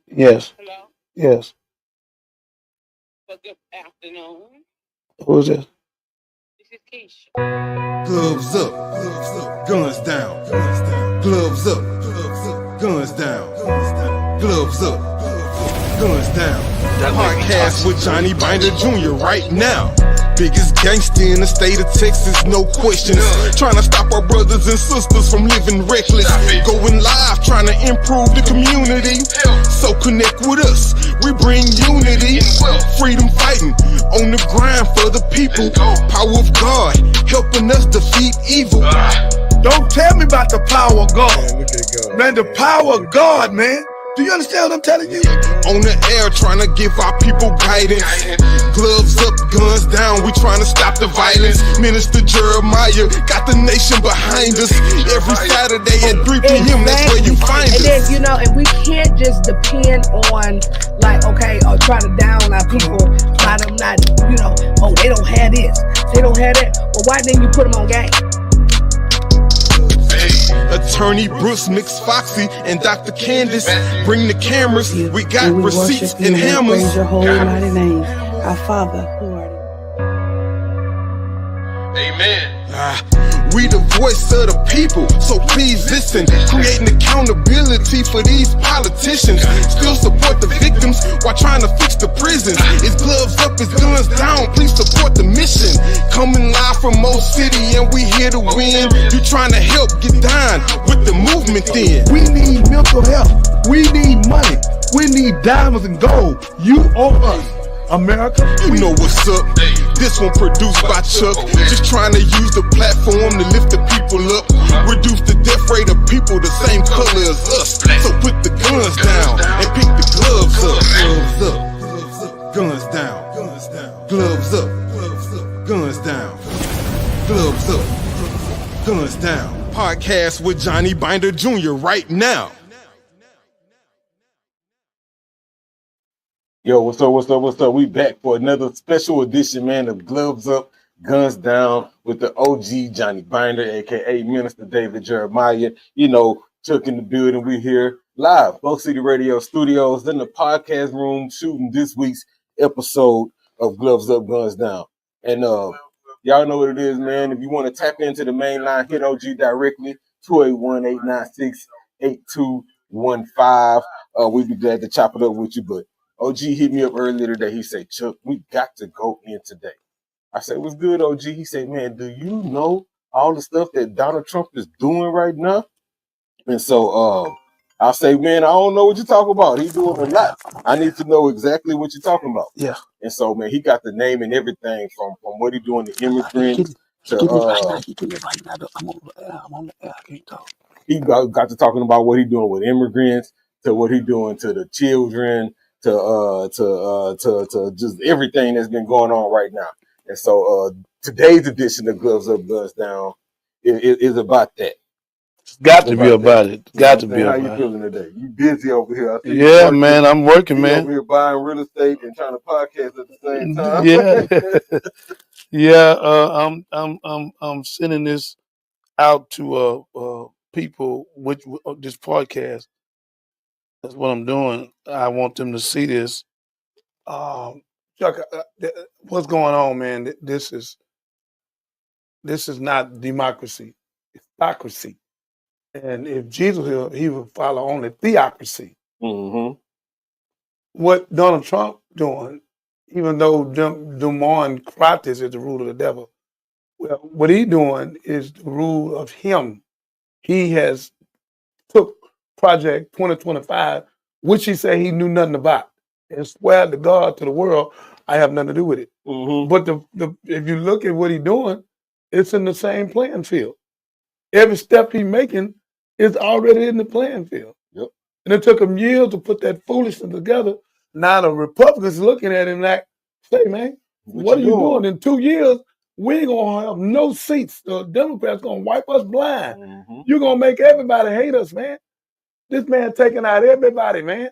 Yes. Hello? Yes. Well, good afternoon. Who is this? This is Keisha. Gloves up, guns down. Gloves up, guns down. Gloves up, guns down. Podcast with Johnny Binder Jr. right now. Biggest gangster in the state of Texas, no questions. Trying to stop our brothers and sisters from living reckless. Going live, trying to improve the community. So connect with us, we bring unity. Freedom fighting, on the grind for the people. Power of God, helping us defeat evil. Don't tell me about the power of God. Man, the power of God, man. Do you understand what I'm telling you? On the air, trying to give our people guidance. Gloves up, guns down, we trying to stop the violence. Minister Jeremiah got the nation behind us. Every Saturday at 3 p.m., that's where you find us. And then, you know, and we can't just depend on, like, okay, or try to down our people by them not, you know, oh, they don't have this, they don't have that. Well, why didn't you put them on game? Attorney Bruce, Mix Foxy, and Dr. Candace bring the cameras. We got receipts and hammers. Praise your holy mighty name, our Father who art in. Amen. We the voice of the people, so please listen. Creating accountability for these politicians. Still support the victims while trying to fix the prisons. It's gloves up, it's guns down. Please support the mission. Coming live from Mo City, and we here to win. You trying to help get down with the movement then. We need mental health. We need money. We need diamonds and gold. You owe us, America. You know what's up. This one produced by Chuck. Just trying to use the platform to lift the people up. Reduce the death rate of people the same color as us. So put the guns down and pick the gloves up. Gloves up, guns down. Gloves up, guns down. Gloves up, guns down. Podcast with Johnny Binder Jr. right now. Yo, what's up? We back for another special edition, man, of Gloves Up, Guns Down with the OG Johnny Binder, a.k.a. Minister David Jeremiah. You know, Chuck in the building. We here live, Flow City Radio Studios, in the podcast room, shooting this week's episode of Gloves Up, Guns Down. And y'all know what it is, man. If you want to tap into the main line, hit OG directly, 281-896-8215. We'd be glad to chop it up with you, but OG hit me up earlier today. He said, Chuck, we got to go in today. I said, what's good, OG? He said, man, do you know all the stuff that Donald Trump is doing right now? And so I'll say, man, I don't know what you're talking about. He's doing a lot. I need to know exactly what you're talking about. Yeah. And so, man, he got the name and everything from what he's doing to immigrants to I'm on the air. I can't talk. He got to talking about what he's doing with immigrants, to what he's doing to the children, to just everything that's been going on right now. And so today's edition of Gloves Up, Guns Down is about that. It's got to be about it. Got to be How about you it. feeling today? You busy over here? I see you Yeah, working. man, I'm working, You man. over here buying real estate and trying to podcast at the same time. Yeah, yeah. I'm sending this out to people with this podcast. That's what I'm doing. I want them to see this. Chuck, what's going on, man? This is not democracy. It's hypocrisy. And if Jesus, he would follow only theocracy. Mm-hmm. What Donald Trump doing, even though democratis is the rule of the devil, well, what he doing is the rule of him. He has took Project 2025, which he said he knew nothing about, and swear to God, to the world, I have nothing to do with it. Mm-hmm. But if you look at what he's doing, it's in the same playing field. Every step he's making is already in the playing field. Yep. And it took him years to put that foolishness together. Now the Republicans looking at him like, say, man, what are you doing? In 2 years, we ain't gonna have no seats. The Democrats gonna wipe us blind. Mm-hmm. You're gonna make everybody hate us, man. This man taking out everybody, man.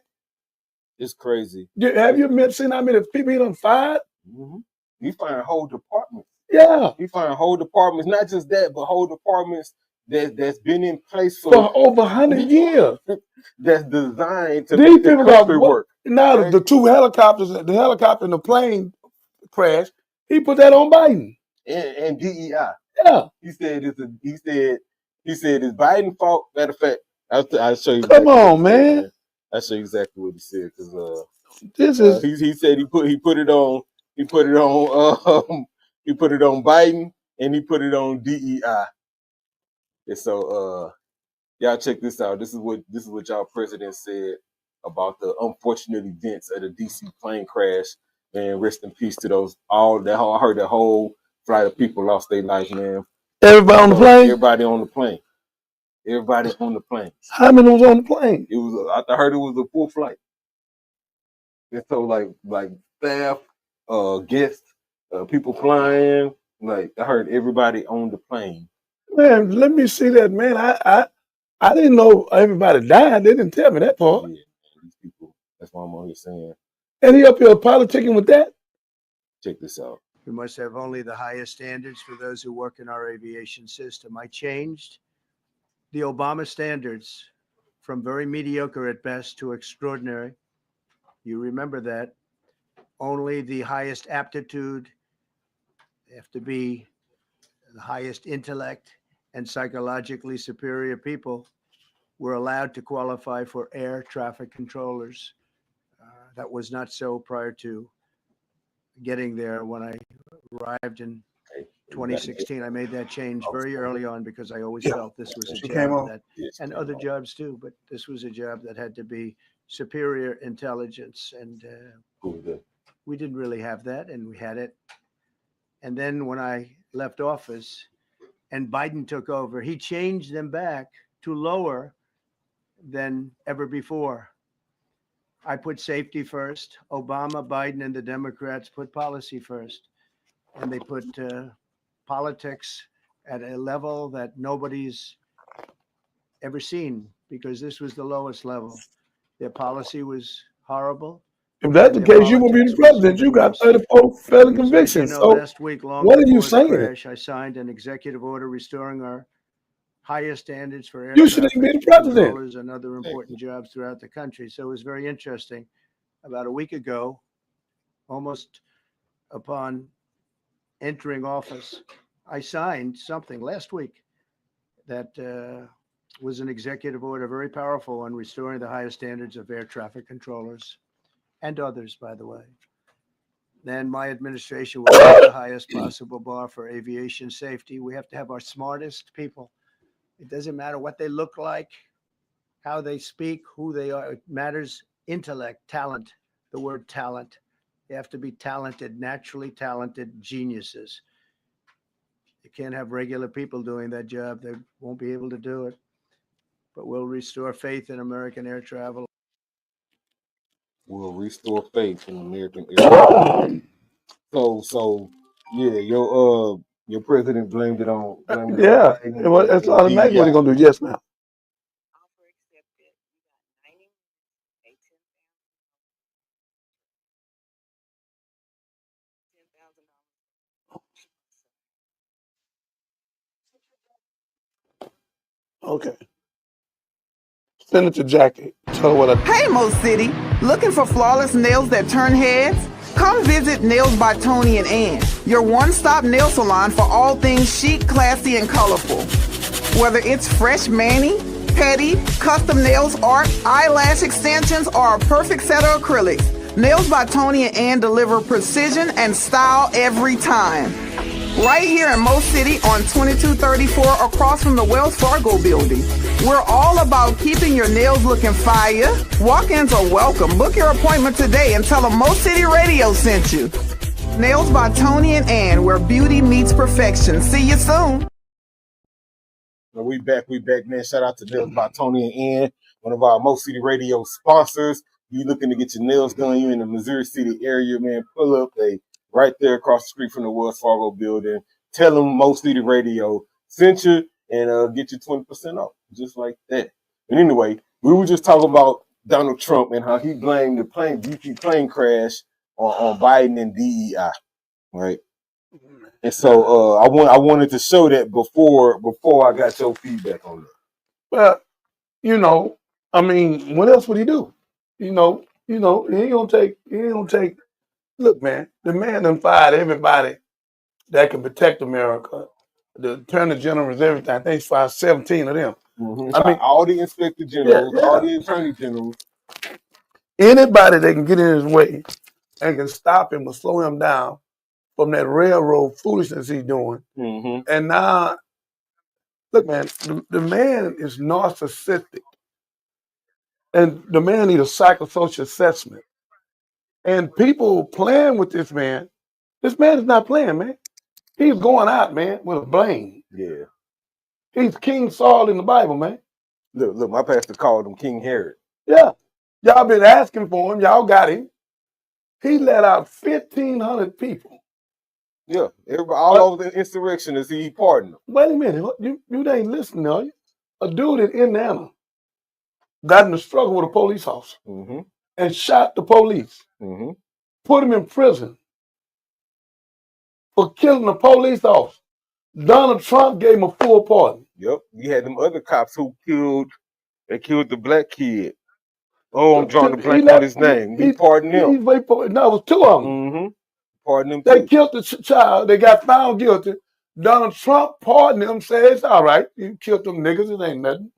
It's crazy. Have you seen how many people he done fired? Mm-hmm. He firing whole departments. Yeah. He firing whole departments. Not just that, but whole departments that's been in place for over 100 years. that's designed to These make the people got country work. now right? the two helicopters, the helicopter and the plane crash. He put that on Biden. And DEI. Yeah, He said it's Biden's fault. Matter of fact, I'll show you. come exactly what on, he said, man. I'll show you exactly what he said because This is he said he put it on he put it on Biden and he put it on DEI. And so y'all check this out. This is what y'all president said about the unfortunate events of the DC plane crash. Man, rest in peace to those I heard the whole flight of people lost their lives, man. everybody on the plane. Everybody on the plane. Everybody on the plane. How many was on the plane? It was I heard it was a full flight. And so like staff, guests, people flying, like I heard everybody on the plane. Man, let me see that, man. I didn't know everybody died. They didn't tell me that Yeah, part. man, these people. That's why I'm on here saying, And he up here politicking with that. check this out. We must have only the highest standards for those who work in our aviation system. I changed the Obama standards from very mediocre at best to extraordinary. You remember that. Only the highest aptitude, they have to be the highest intellect and psychologically superior people were allowed to qualify for air traffic controllers. That was not so prior to getting there. When I arrived in 2016, I made that change very early on because I always felt this was a She came job on. and other jobs too, but this was a job that had to be superior intelligence, and we didn't really have that, and we had it. And then when I left office and Biden took over, he changed them back to lower than ever before. I put safety first. Obama, Biden, and the Democrats put policy first. And they put politics at a level that nobody's ever seen, because this was the lowest level. Their policy was horrible. If that's the case, you will be the president. You got 34 felony convictions. So, So last week, long what are you before the saying? crash, I signed an executive order restoring our highest standards for air You shouldn't be the president. controllers and other important jobs throughout the country. So it was very interesting. About a week ago, almost upon entering office, I signed something last week that was an executive order, very powerful, on restoring the highest standards of air traffic controllers and others, by the way. Then my administration will set the highest possible bar for aviation safety. We have to have our smartest people. It doesn't matter what they look like, how they speak, who they are. It matters intellect, talent, the word talent. They have to be talented, naturally talented geniuses. You can't have regular people doing that job. They won't be able to do it. But we'll restore faith in American air travel. We'll restore faith in American air. So yeah, your president blamed it on Yeah, Biden well, that's and automatically what DEI. he's gonna do. Yes, ma'am. Okay. Send it to Jackie. Tell her what I. Hey, Mo City. Looking for flawless nails that turn heads? Come visit Nails by Tony and Ann, your one-stop nail salon for all things chic, classy, and colorful. Whether it's fresh mani, pedi, custom nails, art, eyelash extensions, or a perfect set of acrylics, Nails by Tony and Ann deliver precision and style every time. Right here in Mo City on 2234 across from the Wells Fargo building. We're all about keeping your nails looking fire. Walk-ins are welcome. Book your appointment today and tell them Mo City Radio sent you. Nails by Tony and Ann, where beauty meets perfection. See you soon. We back, man. Shout out to Nails by Tony and Ann, one of our Mo City Radio sponsors. You looking to get your nails done, you in the Missouri City area, man, pull up. They right there across the street from the Wells Fargo building. Tell them Mo City Radio sent you and get you 20% off, just like that. And anyway, we were just talking about Donald Trump and how he blamed the DC plane crash on Biden and DEI, right? And so I wanted to show that before I got your feedback on that. Well, you know, I mean, what else would he do? You know, he ain't gonna take. Look, man, the man done fired everybody that can protect America. The Attorney General is everything. I think he's fired 17 of them. Mm-hmm. I mean, all the Inspector Generals, all the Attorney Generals. Anybody that can get in his way and can stop him or slow him down from that railroad foolishness he's doing. Mm-hmm. And now, look, man, the man is narcissistic. And the man needs a psychosocial assessment. And people playing with this man is not playing, man. He's going out, man, with a blame. Yeah. He's King Saul in the Bible, man. Look, my pastor called him King Herod. Yeah. Y'all been asking for him. Y'all got him. He let out 1,500 people. Yeah. Everybody, all over the insurrectionists, he pardoned them. Wait a minute. You ain't listening, are you? A dude in Indiana got in a struggle with a police officer and shot the police. Put him in prison for killing a police officer. Donald Trump gave him a full pardon. Yep. You had them other cops who killed the black kid. Oh, I'm drawing the blank on his name. He pardoned him. No, it was two of them. Pardoned him They too. killed the child. They got found guilty. Donald Trump pardoned him, said it's all right. You killed them niggas. It ain't nothing.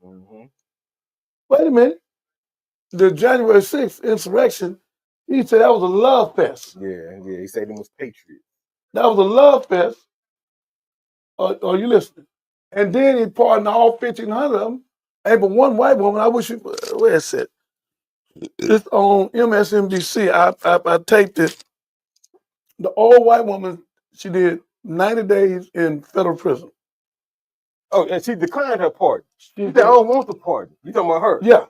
Wait a minute. The January 6th insurrection, he said that was a love fest. Yeah. He said it was patriots. That was a love fest. Are you listening? And then he pardoned all 1,500 of them. Hey, but one white woman, I wish you, where is it? It's on MSNBC. I taped it. The old white woman, she did 90 days in federal prison. Oh, and she declined her pardon. She said, I don't want the pardon. You talking about her? Yeah.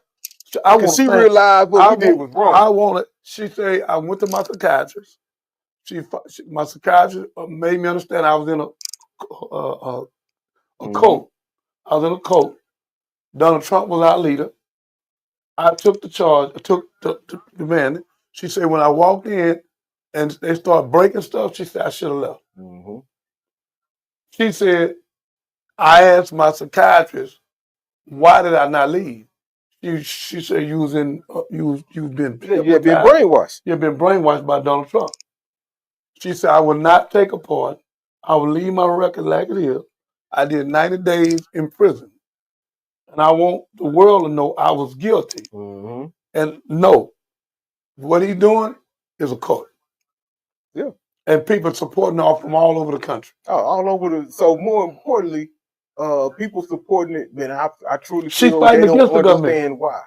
Because she realized what we did was wrong. I want it. She said, I went to my psychiatrist. My psychiatrist made me understand I was in a coat. I was in a coat. Donald Trump was our leader. I took the charge. I took the man. She said, when I walked in and they started breaking stuff, she said, I should have left. She said, I asked my psychiatrist, why did I not leave? She said, you've been brainwashed. You've been brainwashed by Donald Trump. She said, I will not take a part. I will leave my record like it is. I did 90 days in prison. And I want the world to know I was guilty. And no, what he's doing is a court. Yeah. And people supporting her from all over the country. All over so more importantly, people supporting it, man, I truly She's feel fighting they don't against the government. understand why.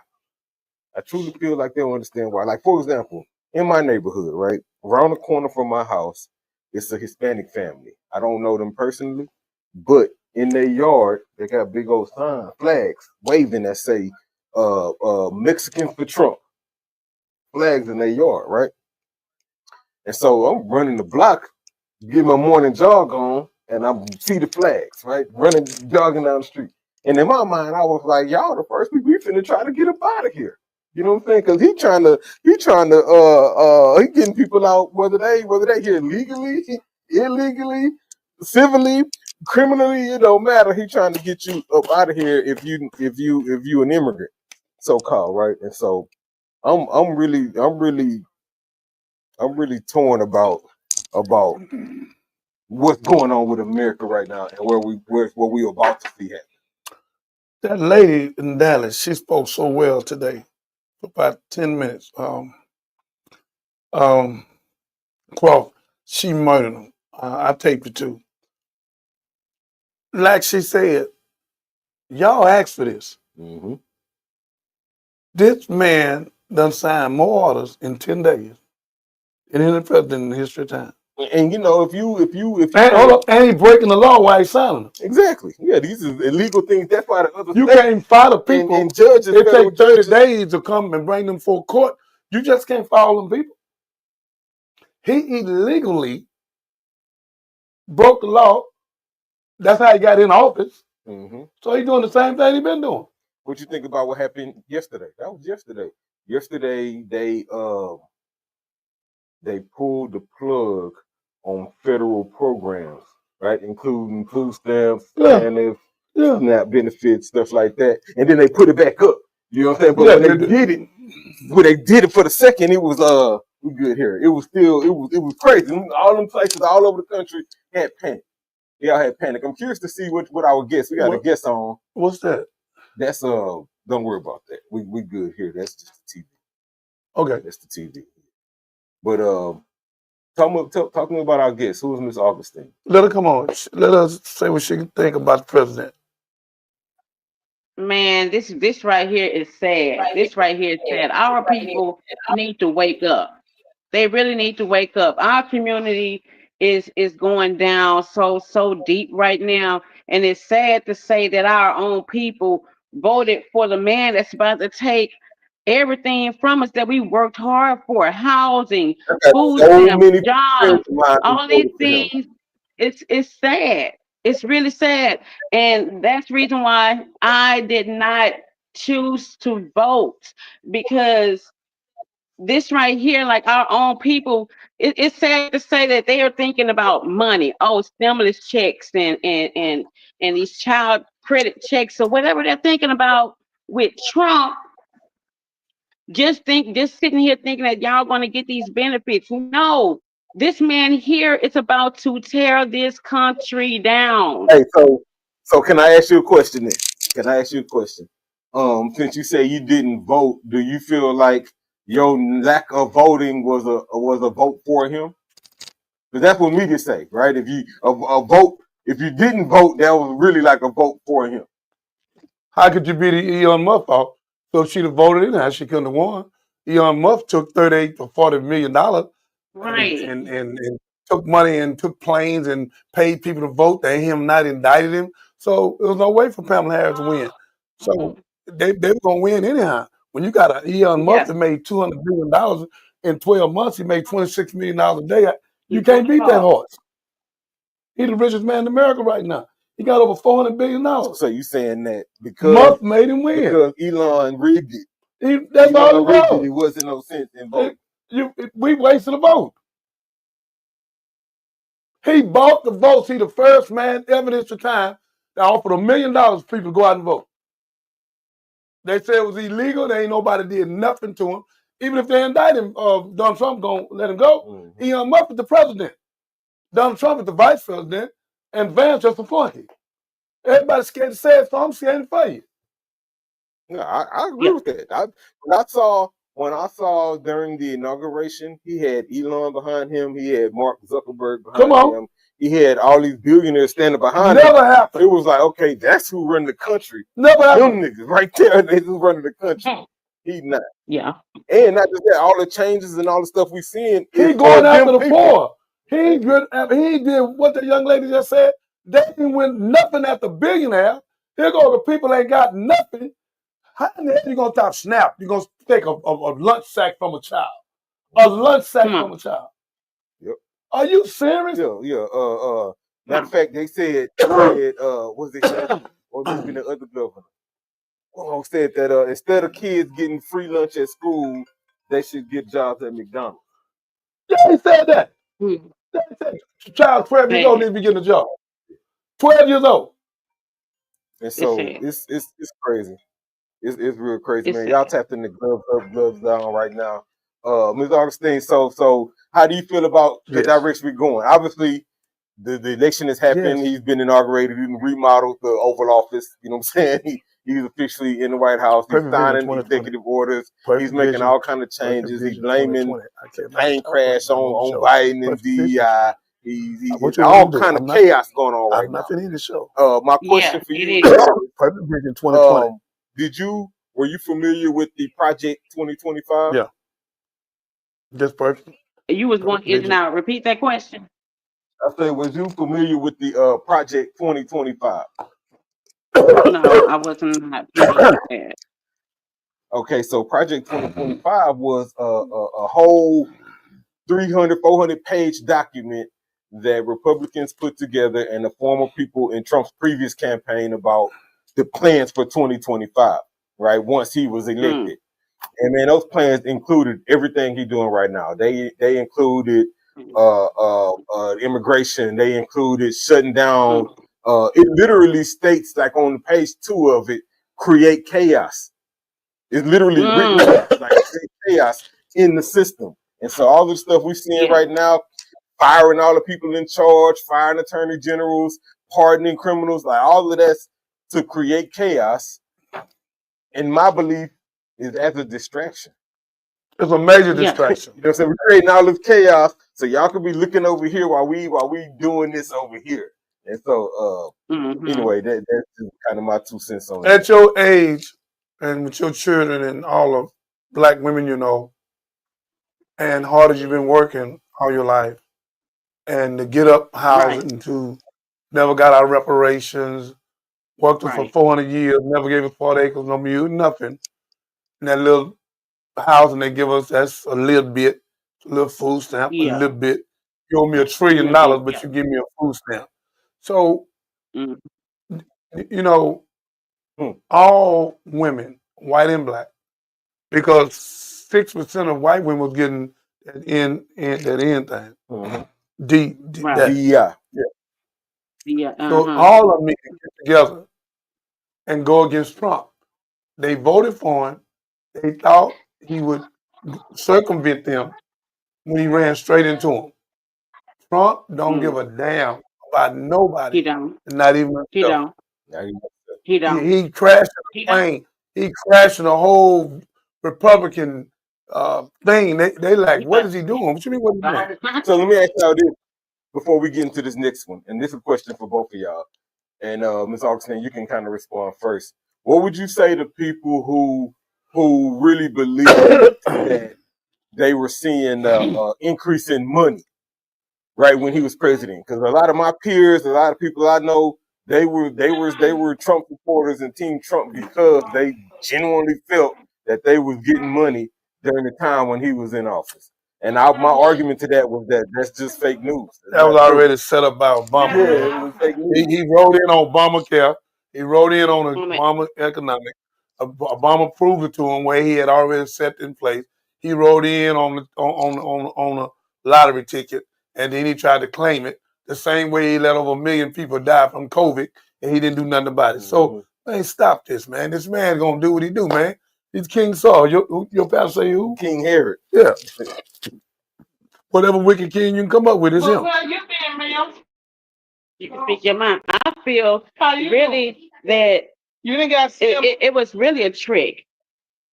I truly feel like they don't understand why. Like, for example, in my neighborhood, right, around the corner from my house, it's a Hispanic family. I don't know them personally, but in their yard, they got big old flags waving that say Mexican for Trump. Flags in their yard, right? And so I'm running the block, get my morning jog on, and I see the flags, right? Running, jogging down the street. And in my mind, I was like, y'all the first people, we finna try to get up out of here. You know what I'm saying? Because he getting people out, whether they here legally, illegally, civilly, criminally, it don't matter. He trying to get you up out of here if you an immigrant, so called, right? And so I'm really torn about what's going on with America right now and what we about to see happen. That lady in Dallas, she spoke so well today for about 10 minutes. Crawford, she murdered him. I taped it too. Like she said, y'all asked for this. This man done signed more orders in 10 days than any president in the history of time. And you know, if you and he's breaking the law while he's signing them. Exactly. Yeah, these are illegal things. That's why the other can't file the people. And judges, it takes 30 days to come and bring them before court. You just can't file them people. He illegally broke the law. That's how he got in office. So he's doing the same thing he's been doing. What you think about what happened yesterday? That was yesterday. Yesterday they pulled the plug on federal programs right? Including food stamps, Yeah, and yeah, SNAP benefits, stuff like that. And then they put it back up. You know what I'm saying? But yeah. when they did it for the second, it was we good here. It was still it was crazy. All them places all over the country had panic. They all had panic. I'm curious to see what our guess. We got a What, guess on. what's that? That's don't worry about that. We good here. That's just the TV. Okay, That's the TV. But talk to me about our guest. Who is Miss Augustine? let her come on. Let us say what she think about the president. Man, this right here is sad. This right here is sad. Our people need to wake up. They really need to wake up. Our community is going down so deep right now, and it's sad to say that our own people voted for the man that's about to take everything from us that we worked hard for: housing, I got food so stamps, many friends jobs, of mine who all these voted for him. things. It's sad. It's really sad, and that's the reason why I did not choose to vote, because this right here, like our own people, it's sad to say that they are thinking about money. Oh, stimulus checks and these child credit checks or whatever they're thinking about with Trump. Just sitting here thinking that y'all going to get these benefits. No, this man here is about to tear this country down. Hey, so can I ask you a question then? Can I ask you a question? Since you say you didn't vote, do you feel like your lack of voting was a vote for him? Because that's what media say, right? If you a vote, if you didn't vote, that was really like a vote for him. How could you be the Elon Musk out? So if she'd have voted in there, she couldn't have won. Elon Musk took $38 or $40 million Right. and took money and took planes and paid people to vote. They him not indicted him. So there was no way for Pamela Harris to win. So they were gonna win anyhow. When you got a Elon Musk Yes. that made $200 billion in 12 months, he made $26 million a day. You can't beat that horse. He's the richest man in America right now. He got over $400 billion. So you saying that because Musk made him win. because Elon rigged it. That's all Elon it rigged it. was. It wasn't no sense in voting. We wasted a vote. He bought the votes. He the first man ever in history time that offered $1 million for people to go out and vote. They said it was illegal. There ain't nobody did nothing to him. Even if they indict him, Donald Trump gonna let him go. Elon Musk is the president. Donald Trump is the vice president, and Vance just appointed. Everybody's scared to say it, so I'm scared for you. No, I agree with that. When I saw during the inauguration, he had Elon behind him. He had Mark Zuckerberg behind him. He had all these billionaires standing behind him. Never happened. It was like, okay, that's who run the country. Never Them happened. niggas right there, they who running the country. He not. Yeah. And not just that, all the changes and all the stuff we seeing. He going after the poor. He did what the young lady just said. They didn't win nothing at the billionaire. Here go the people ain't got nothing. How in the hell you gonna talk SNAP? You gonna take a lunch sack from a child? A lunch sack from a child? Yep. Are you serious? Yeah. Matter of fact, they said was it or maybe the other governor? Oh, said that instead of kids getting free lunch at school, they should get jobs at McDonald's. Yeah, he said that. They said, child 12 years old needs to be getting a job. 12 years old. And so it's crazy. It's real crazy, man. Y'all tapped in the gloves up, gloves down right now. Ms. Augustine, so how do you feel about the direction we're going? Obviously, the election has happened. He's been inaugurated, he's remodeled the Oval Office. You know what I'm saying? He's officially in the White House. He's signing executive orders. He's making all kind of changes. He's blaming the plane crash on Biden and DEI. He's all kind of chaos going on right now. I'm not finishing the show. My question for you Perfect Vision 2020. Were you familiar with the Project 2025? Yeah. Just perfect. You was going in and out. Repeat that question. I said, was you familiar with the Project 2025? No, I wasn't not familiar with that. Okay, so Project 2025 was a whole 300, 400-page document that Republicans put together and the former people in Trump's previous campaign about the plans for 2025, right? Once he was elected. And man, those plans included everything he's doing right now. They included immigration. They included shutting down. It literally states, like on page 2 of it, create chaos. It's literally written like create chaos in the system. And so all the stuff we're seeing right now, firing all the people in charge, firing attorney generals, pardoning criminals, like all of that's to create chaos. And my belief is as a distraction. It's a major distraction. You know what I'm saying? We're creating all this chaos, so y'all could be looking over here while we doing this over here. And so anyway, that's just kind of my 2 cents on At that. your age and with your children and all of black women, you know, and hard as you've been working all your life, and to get up housing, to never got our reparations, worked for 400 years, never gave us 40 acres, no mule, nothing. And that little housing they give us, that's a little bit, a little food stamp, a little bit. You owe me $1 trillion, but you give me a food stamp. So, you know, all women, white and black, because 6% of white women was getting that end thing. So all of them need to get together and go against Trump. They voted for him. They thought he would circumvent them when he ran straight into them. Trump don't give a damn about nobody. He don't. Not even himself. He don't. He crashed the plane. He crashed the whole Republican thing. They like, what is he doing? What you mean, what is he doing? So let me ask y'all this before we get into this next one. And this is a question for both of y'all. And Ms. Augustine, you can kind of respond first. What would you say to people who really believe that they were seeing increase in money right when he was president? Because a lot of my peers, a lot of people I know, they were Trump supporters and Team Trump because they genuinely felt that they was getting money during the time when he was in office. And my argument to that was that that's just fake news. That was already set up by Obama. Yeah, it was fake news. He wrote in on Obamacare. He wrote in on Obama economic. Obama proved it to him where he had already set in place. He wrote in on a lottery ticket, and then he tried to claim it the same way he let over 1 million people die from COVID, and he didn't do nothing about it. So, man, stop this, man. This man gonna do what he do, man. He's King Saul. Your pastor say who? King Herod. Yeah. Whatever wicked king you can come up with is him. Where you been, ma'am? You can speak your mind. I feel really that you didn't get it was really a trick.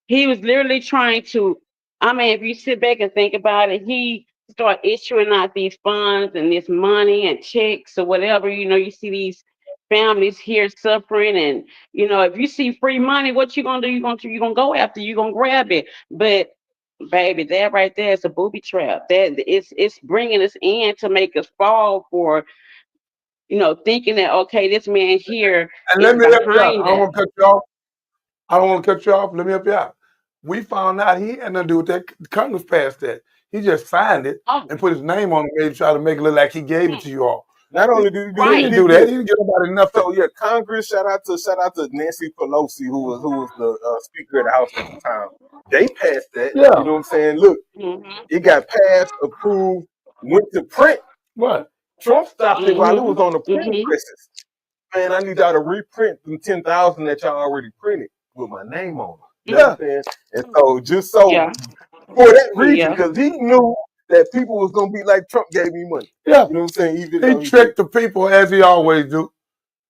He was literally trying to, I mean, if you sit back and think about it, he started issuing out these funds and this money and checks or whatever. You know, you see these families here suffering, and you know, if you see free money, what you gonna do? You're gonna go after, you're gonna grab it. But baby, that right there is a booby trap. That it's bringing us in to make us fall for, you know, thinking that okay, this man here And is let me help you out. behind I don't it. want to cut you off. I don't want to cut you off. Let me help you out. We found out he had nothing to do with that. Congress passed that. He just signed it and put his name on it, maybe try to make it look like he gave it to you all. Not only did He didn't do that. He didn't give nobody nothing. So yeah, Congress. Shout out to Nancy Pelosi, who was the Speaker of the House at the time. They passed that. Yeah. You know what I'm saying? Look, it got passed, approved, went to print. What? Trump stopped it while it was on the printing presses. Man, I need y'all to reprint them 10,000 that y'all already printed with my name on them. You know what I'm saying? And so just so for that reason, because he knew that people was gonna be like, Trump gave me money. Yeah. You know what I'm saying? He tricked the people as he always do.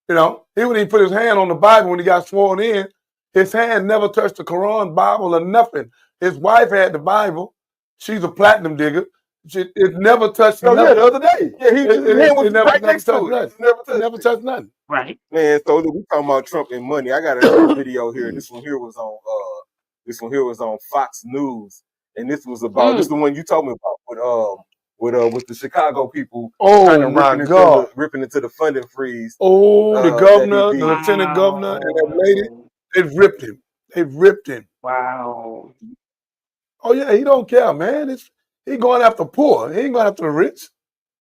You know, he when he put his hand on the Bible when he got sworn in, his hand never touched the Quran, Bible, or nothing. His wife had the Bible. She's a platinum digger. It never touched nothing. Yeah, the other day. Yeah, his hand was right next to it. Never touched nothing. Right. Man, so look, we talking about Trump and money. I got a video here. This one here was on Fox News, and this was about this is the one you told me about with the Chicago people. Oh my God! Ripping into the funding freeze. Oh, the governor, the lieutenant governor, and that lady, they ripped him. They ripped him. Wow. Oh yeah, he don't care, man. He going after poor. He ain't going after the rich.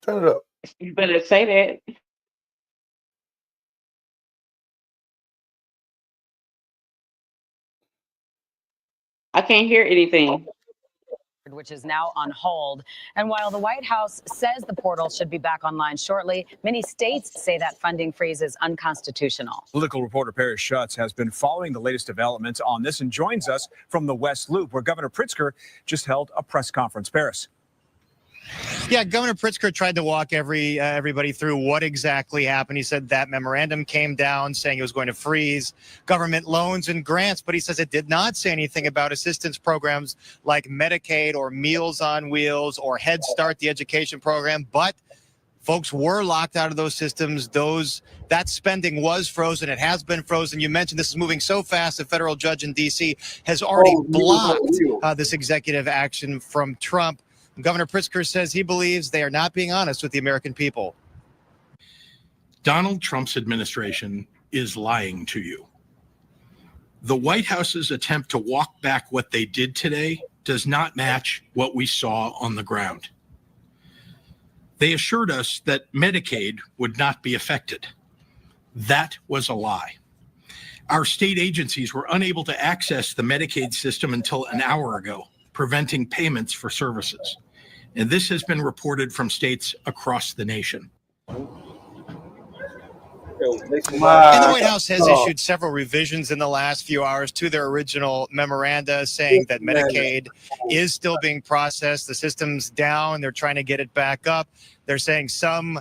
Turn it up. You better say that. I can't hear anything. which is now on hold. And while the White House says the portal should be back online shortly, many states say that funding freeze is unconstitutional. Political reporter Paris Schutz has been following the latest developments on this and joins us from the West Loop, where Governor Pritzker just held a press conference. Paris. Yeah, Governor Pritzker tried to walk everybody through what exactly happened. He said that memorandum came down saying it was going to freeze government loans and grants, but he says it did not say anything about assistance programs like Medicaid or Meals on Wheels or Head Start, the education program. But folks were locked out of those systems. That spending was frozen. It has been frozen. You mentioned this is moving so fast. A federal judge in D.C. has already blocked this executive action from Trump. Governor Pritzker says he believes they are not being honest with the American people. Donald Trump's administration is lying to you. The White House's attempt to walk back what they did today does not match what we saw on the ground. They assured us that Medicaid would not be affected. That was a lie. Our state agencies were unable to access the Medicaid system until an hour ago, preventing payments for services. And this has been reported from states across the nation. And the White House has issued several revisions in the last few hours to their original memoranda, saying that Medicaid is still being processed. The system's down. They're trying to get it back up. They're saying some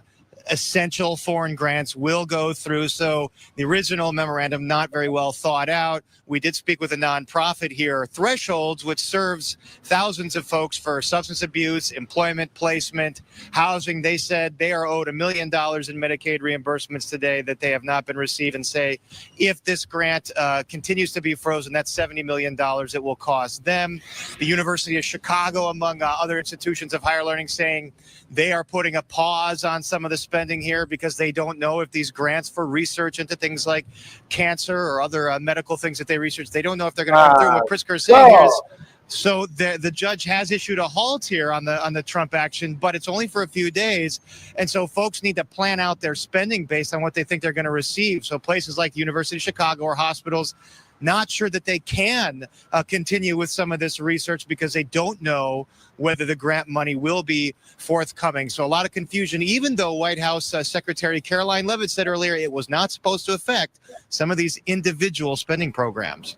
essential foreign grants will go through. So the original memorandum, not very well thought out. We did speak with a nonprofit here, Thresholds, which serves thousands of folks for substance abuse, employment, placement, housing. They said they are owed $1 million in Medicaid reimbursements today that they have not been received, and say if this grant continues to be frozen, that's $70 million it will cost them. The University of Chicago, among other institutions of higher learning, saying they are putting a pause on some of the spending here because they don't know if these grants for research into things like cancer or other medical things that they research, they don't know if they're going to come through. What Pritzker is saying here is, so the judge has issued a halt here on the Trump action, but it's only for a few days. And so folks need to plan out their spending based on what they think they're going to receive. So places like the University of Chicago or hospitals, not sure that they can continue with some of this research because they don't know whether the grant money will be forthcoming. So a lot of confusion, even though White House Secretary Caroline Leavitt said earlier it was not supposed to affect some of these individual spending programs.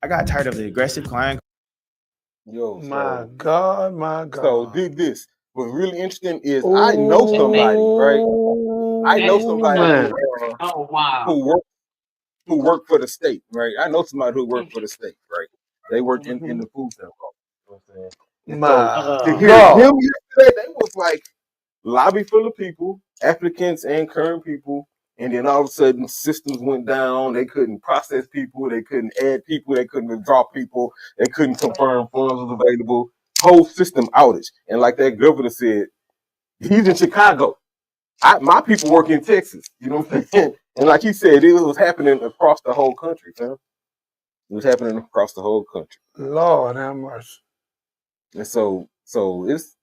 I got tired of the aggressive client. Yo, My God. So did this. What's really interesting is I know somebody, right? I know somebody who work for the state, right? I know somebody who worked for the state, right? They worked in the food stamp office. You know what I'm saying? To hear him yesterday, they was like lobby full of people, applicants and current people, and then all of a sudden systems went down. They couldn't process people, they couldn't add people, they couldn't withdraw people, they couldn't confirm funds was available. Whole system outage. And like that governor said, he's in Chicago. My people work in Texas. You know what I'm saying? And like he said, it was happening across the whole country, fam. It was happening across the whole country. Lord have mercy. And so it's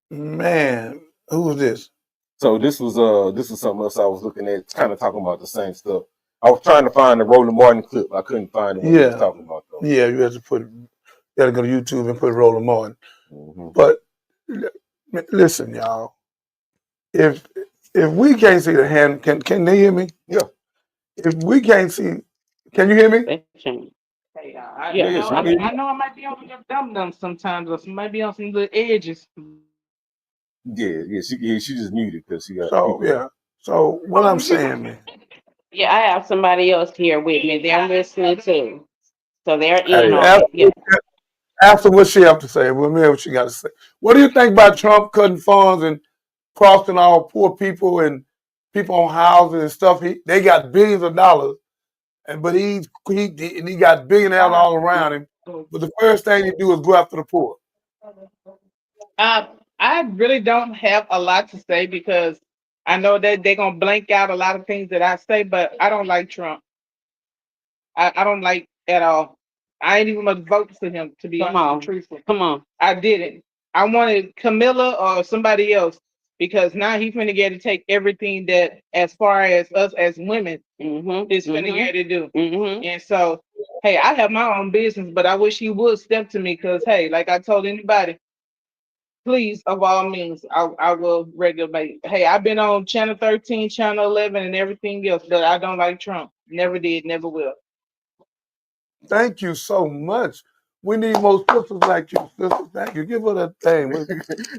man. Who was this? So this was something else I was looking at, kind of talking about the same stuff. I was trying to find the Roland Martin clip. I couldn't find it. What he was talking about though. Yeah, you have to go to YouTube and put Roland Martin. Mm-hmm. But listen, y'all. If we can't see the hand, can they hear me? Yeah. If we can't see, can you hear me? I know I might be on your dum-dum sometimes, or might be on some little edges. Yeah, she just muted because she got. So what I'm saying, man. Yeah, I have somebody else here with me. They're listening too, so they're in on it. After what she have to say, we'll hear what she got to say. What do you think about Trump cutting funds and crossing all poor people and people on housing and stuff? They got billions of dollars, but he got billionaires all around him. But the first thing he do is go after the poor. I really don't have a lot to say because I know that they're gonna blank out a lot of things that I say, but I don't like Trump. I don't like at all. I ain't even gonna vote for him, to be honest and truthful. Come on. I didn't. I wanted Camilla or somebody else because now he's finna get to take everything that, as far as us as women, is finna get to do. And so, hey, I have my own business, but I wish he would step to me because, hey, like I told anybody, please, of all means, I will regulate. Hey, I've been on Channel 13, Channel 11, and everything else, but I don't like Trump. Never did, never will. Thank you so much. We need more sisters like you, sister. Thank you. Give her that thing.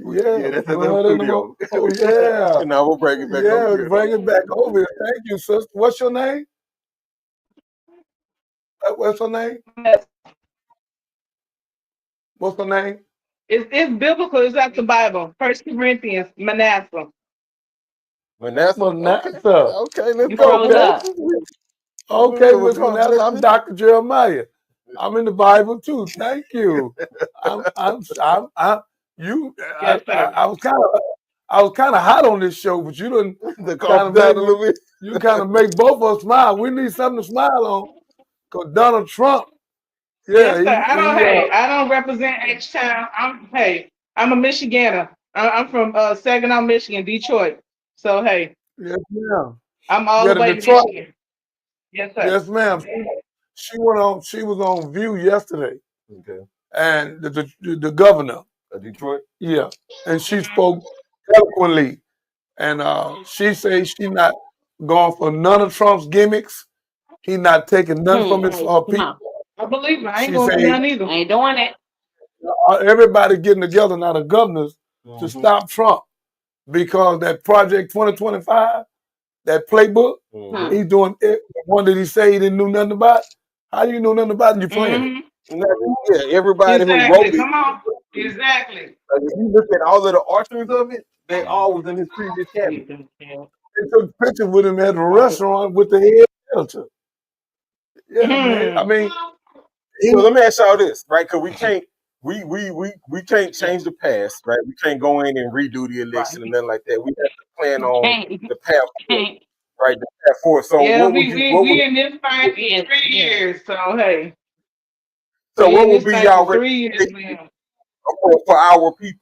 Yeah, that's put in her the in the studio. Oh, yeah. And now we'll bring it back Yeah, over here. bring it back over here. Thank you, sister. What's your name? What's her name? What's her name? It's biblical. It's like the Bible. 1 Corinthians, Manasseh. Manasseh. Manasseh. Okay, let's You go, froze up. Manasseh. Okay, Miss Manasseh. I'm Dr. Jeremiah. I'm in the Bible too. Thank you. I was kind of hot on this show, but you didn't calm down a little bit. You kind of make both of us smile. We need something to smile on, cause Donald Trump. Yes, sir. I don't represent H-Town. I'm a Michigander. I'm from Saginaw, Michigan, Detroit. So hey. Yes, ma'am. I'm all the way to Detroit. Michigan. Yes, sir. Yes, ma'am. She was on View yesterday. Okay. And the governor of Detroit. Yeah, and she spoke eloquently, and she says she not going for none of Trump's gimmicks. He not taking none from his people. I believe it. I ain't She going to say- do none either. I ain't doing it. Everybody getting together now, the governors, to stop Trump because that Project 2025, that playbook, he's doing it. The one that he say he didn't know nothing about. How you know nothing about it? You playing it? Yeah, everybody who wrote Exactly. it. Come on. Exactly. Like, if you look at all of the authors of it, they all was in his previous cabinet. They took pictures with him at a restaurant with the head editor. Yeah, man. I mean, So let me ask y'all this, right? Because we can't change the past, right? We can't go in and redo the election and nothing like that. We have to plan on the path forward, right? The path forward. So Yeah, what would we in this fight for 3 years. So hey. So we what in would this be fight y'all for 3 years, man. for our people,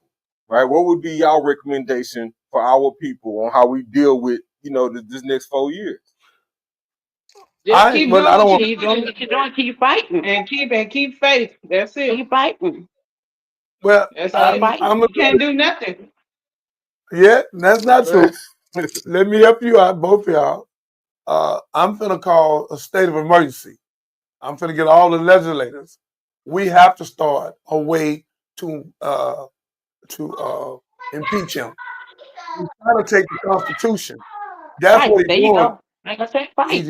right? What would be y'all recommendation for our people on how we deal with, this next 4 years? Just keep doing I don't what want- you doing. Keep fighting and keep faith. That's it. Keep fighting. Well, That's I'm you can't do nothing. Yeah, that's not true. Let me help you out, both of y'all. I'm finna call a state of emergency. I'm finna get all the legislators. We have to start a way to impeach him. He's trying to take the Constitution. That's what There he's you doing. go. Like I said, fight.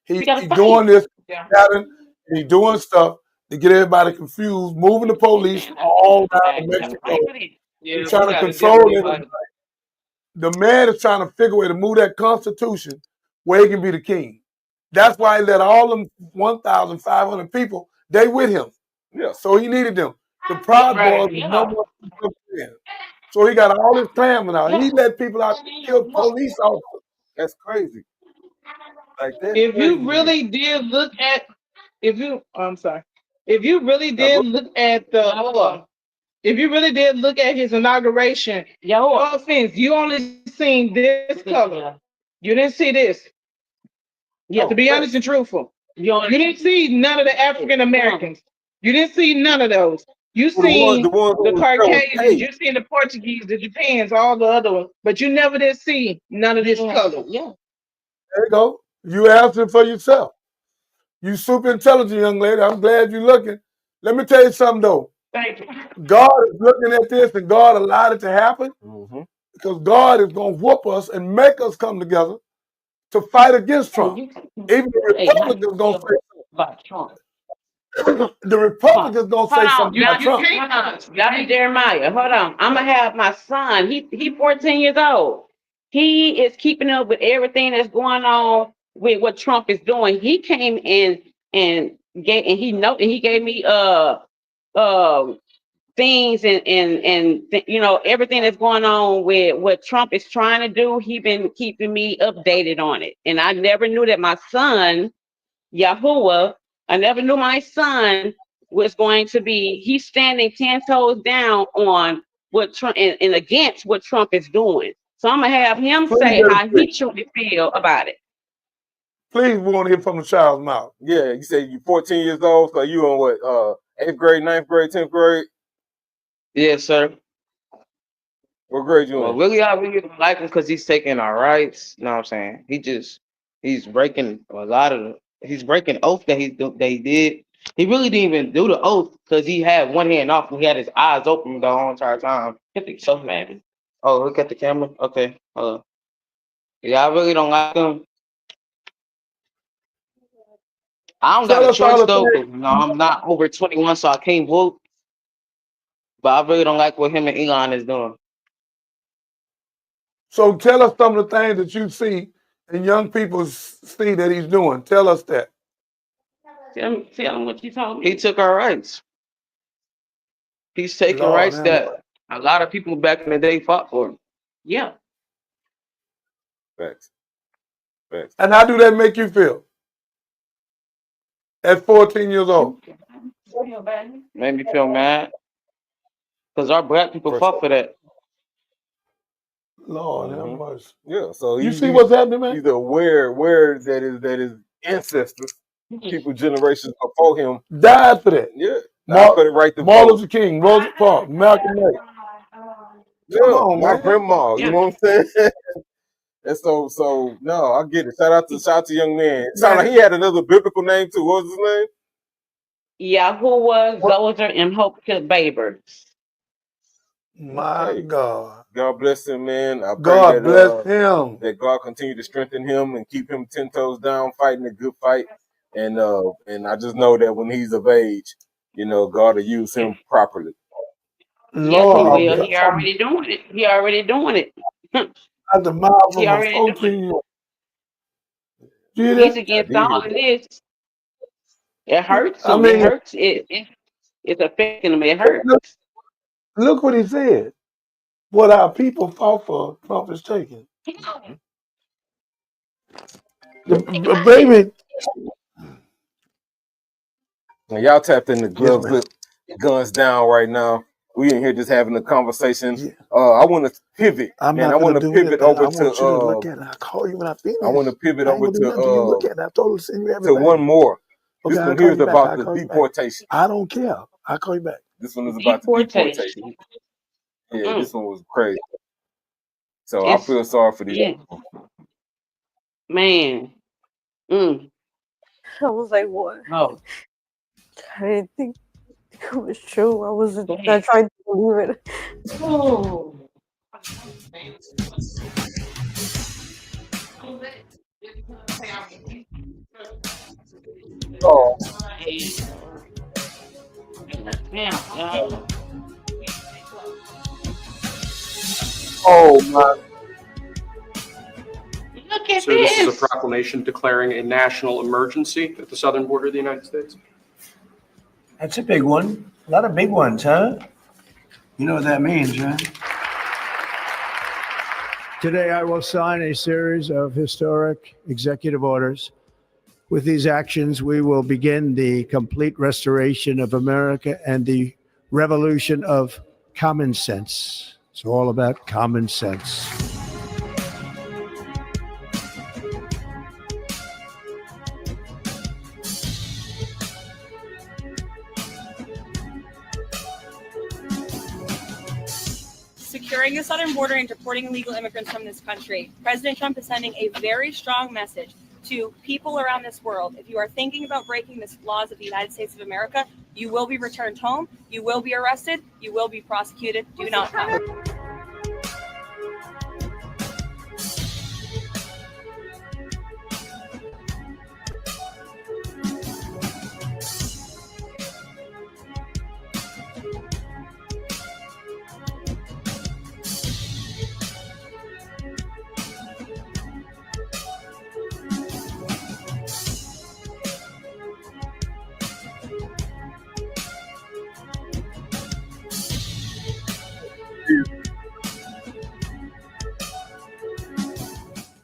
He's gotta fight. doing this Yeah. pattern. He's doing stuff to get everybody confused, moving the police all down to Mexico. Yeah, He's trying we to gotta control deal with everybody. The man is trying to figure a way to move that Constitution where he can be the king. That's why he let all them 1,500 people, they with him. Yeah. So he needed them. The Proud Boys was no more in. So he got all his family now. He let people out to kill police officers. That's crazy. Like that. If you really did look at, I'm sorry. If you really did look at if you really did look at his inauguration, no offense, you only seen this color. You didn't see this. Yeah. To be honest and truthful, you didn't see none of the African Americans. You didn't see none of those. You seen the Caucasians, you seen the Portuguese, the Japans, all the other ones, but you never did see none of this color. Yeah. There you go. You answered for yourself. You super intelligent young lady. I'm glad you're looking. Let me tell you something though. Thank you. God is looking at this and God allowed it to happen because God is going to whoop us and make us come together to fight against Trump. Even the Republicans going to say about Trump. The Republicans going to say something about Trump. Y'all Jeremiah, hold on. I'm going to have my son. He 14 years old. He is keeping up with everything that's going on with what Trump is doing. He came in and he gave me things and everything that's going on with what Trump is trying to do. He been keeping me updated on it. And I never knew that my son, Yahuwah, I never knew my son was going to be, he's standing 10 toes down on what Trump and against what Trump is doing. So I'm gonna have him Please say let us how he truly feel about it. Please, we want to hear from the child's mouth. Yeah, you say you're 14 years old, so you on what? 8th grade, 9th grade, 10th grade? Yes, sir. What grade you Well, in? really, I really don't like him because he's taking our rights. You know what I'm saying? He's breaking a lot of he's breaking oath that he did. He really didn't even do the oath because he had one hand off and he had his eyes open the whole entire time. So man. Oh, look at the camera. Okay. Yeah, I really don't like him. I don't got Tell a us all choice the though, things. because I'm not over 21, so I can't vote. But I really don't like what him and Elon is doing. So tell us some of the things that you see and young people see that he's doing. Tell us that. Tell him what you told me. He took our rights. He's taking Lord, rights have that a lot of people back in the day fought for. Yeah. Facts. Facts. And how do that make you feel? At 14 years old. Made me feel mad. Because our black people fought for that. Lord, have mercy. Yeah, so You see what's happening, man? He's aware that his ancestors, people generations before him, Died for that. yeah, died for the right to Martin vote. Luther King, Rosa Parks, Malcolm X. Yeah, Come on, my man. grandma, you know what I'm saying? And so no, I get it. Shout out to young man. It sounded like he had another biblical name too. What was his name? Yahuwah, Zoser, and Hope Babers. My God. God bless him, man. I pray God bless him. that God continue to strengthen him and keep him 10 toes down, fighting a good fight. And I just know that when he's of age, you know, God will use him properly. Yes, he Lord, will. He already doing it. He already doing it. at the mouth He of a already doing 14-year-old. You hear He's that? against all of this. It hurts I him. mean, It hurts. It's affecting him. It hurts. look what he said. What our people fought for, Trump is taking. The baby. And y'all tapped in the gloves, man. guns down right now. We in here just having a conversation. I want to pivot, I'm man. not I want gonna to do pivot anything. over I want you to look to. at it. I'll call you when I finish. I want to pivot I ain't over gonna do nothing till you look at it. I told her to send you to everything. one more. Okay, This I'll one call here is you back. about I'll the call you back. deportation. I don't care. I'll call you back. This one is about the deportation. Deportation. Yeah, this one was crazy. So I It's feel sorry for these yeah, people. man. Mm. I was like, what? Oh, I didn't think it was true. I was go not ahead. trying to believe it. Oh. Oh, Yeah. oh my. Look at Sir, this is this. a proclamation declaring a national emergency at the southern border of the United States. That's a big one. A lot of big ones, huh? You know what that means, right? Today, I will sign a series of historic executive orders. With these actions, we will begin the complete restoration of America and the revolution of common sense. It's all about common sense. Securing the southern border and deporting illegal immigrants from this country. President Trump is sending a very strong message to people around this world. If you are thinking about breaking the laws of the United States of America, you will be returned home, you will be arrested, you will be prosecuted. Do not come.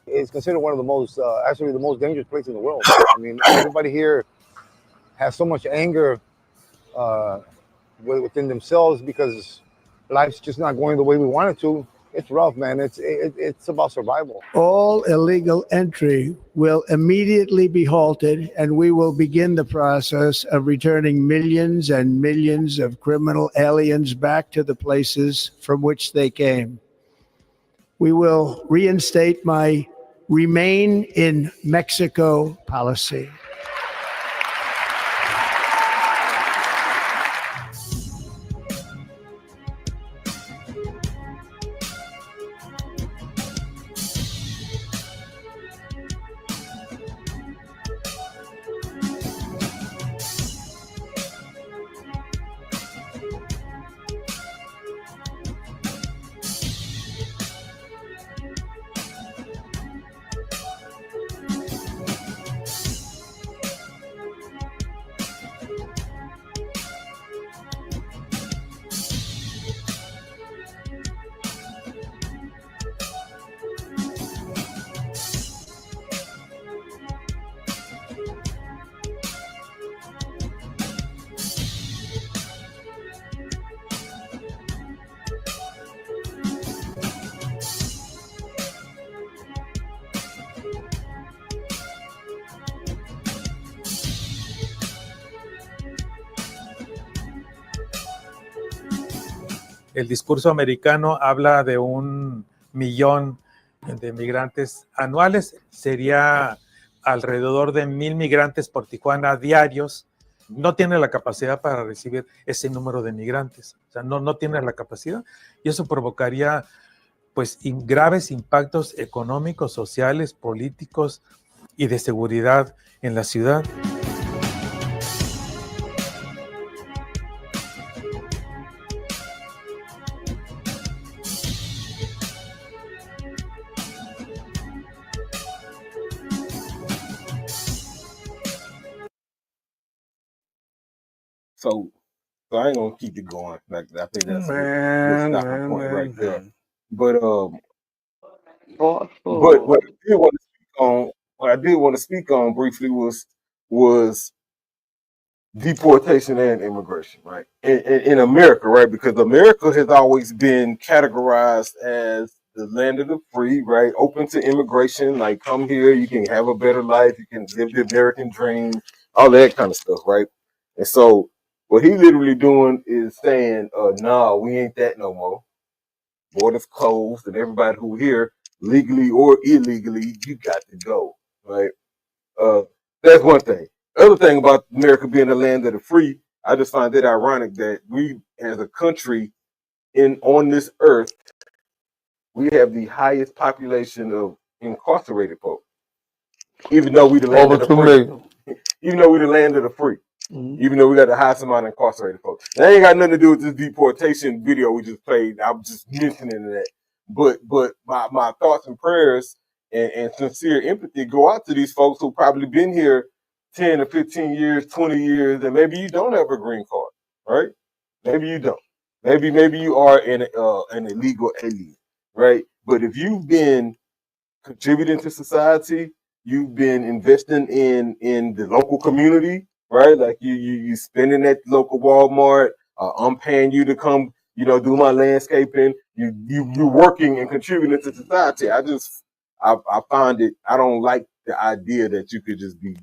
It's considered one of the most, actually the most dangerous place in the world. I mean, everybody here has so much anger within themselves because life's just not going the way we want it to. It's rough, man. It's about survival. All illegal entry will immediately be halted, and we will begin the process of returning millions and millions of criminal aliens back to the places from which they came. We will reinstate my Remain in Mexico policy. El discurso americano habla de 1 millón de migrantes anuales, sería alrededor de 1,000 migrantes por Tijuana diarios. No tiene la capacidad para recibir ese número de migrantes, o sea, no tiene la capacidad, y eso provocaría pues graves impactos económicos, sociales, políticos y de seguridad en la ciudad. So I ain't gonna keep it going. Like I think that's a good stopping point right there. But what I did want to speak on briefly was deportation and immigration, right? In America, right? Because America has always been categorized as the land of the free, right? Open to immigration, like come here, you can have a better life, you can live the American dream, all that kind of stuff, right? And so what he literally doing is saying, nah, we ain't that no more. Borders closed, and everybody who here, legally or illegally, you got to go, right? That's one thing. Other thing about America being the land of the free, I just find it ironic that we, as a country, on this earth, we have the highest population of incarcerated folks, even though we the land of the free. Even though we the land of the free. Even though we got the highest amount of incarcerated folks. That ain't got nothing to do with this deportation video we just played. I'm just mentioning that. But my thoughts and prayers and sincere empathy go out to these folks who probably been here 10 or 15 years, 20 years, and maybe you don't have a green card, right? Maybe you don't. Maybe you are an illegal alien, right? But if you've been contributing to society, you've been investing in the local community, right? Like you spending at the local Walmart, I'm paying you to come, do my landscaping. You working and contributing to society. I find it, I don't like the idea that you could just be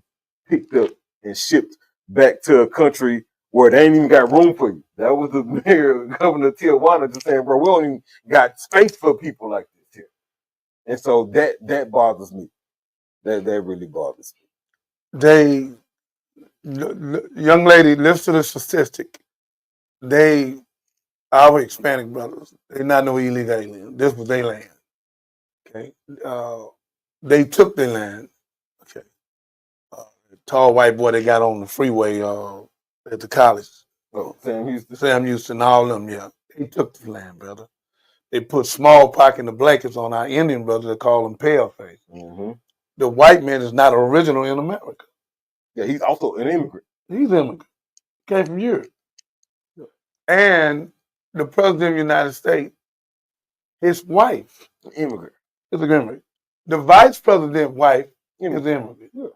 picked up and shipped back to a country where they ain't even got room for you. That was the mayor, Governor Tijuana, just saying, bro, we don't even got space for people like this here. And so that bothers me. That really bothers me. Young lady, listen to the statistic. Our Hispanic brothers, they not no illegal alien. This was their land. Okay. They took their land. Okay. Tall white boy they got on the freeway at the college. Oh, Sam Houston, all them, yeah. They took the land, brother. They put smallpox in the blankets on our Indian brothers. They call them paleface. Mm-hmm. The white man is not original in America. Yeah, he's also an immigrant. He's an immigrant. Came from Europe. And the president of the United States, his wife, immigrant, is an immigrant. The vice president's wife is an immigrant. Yeah.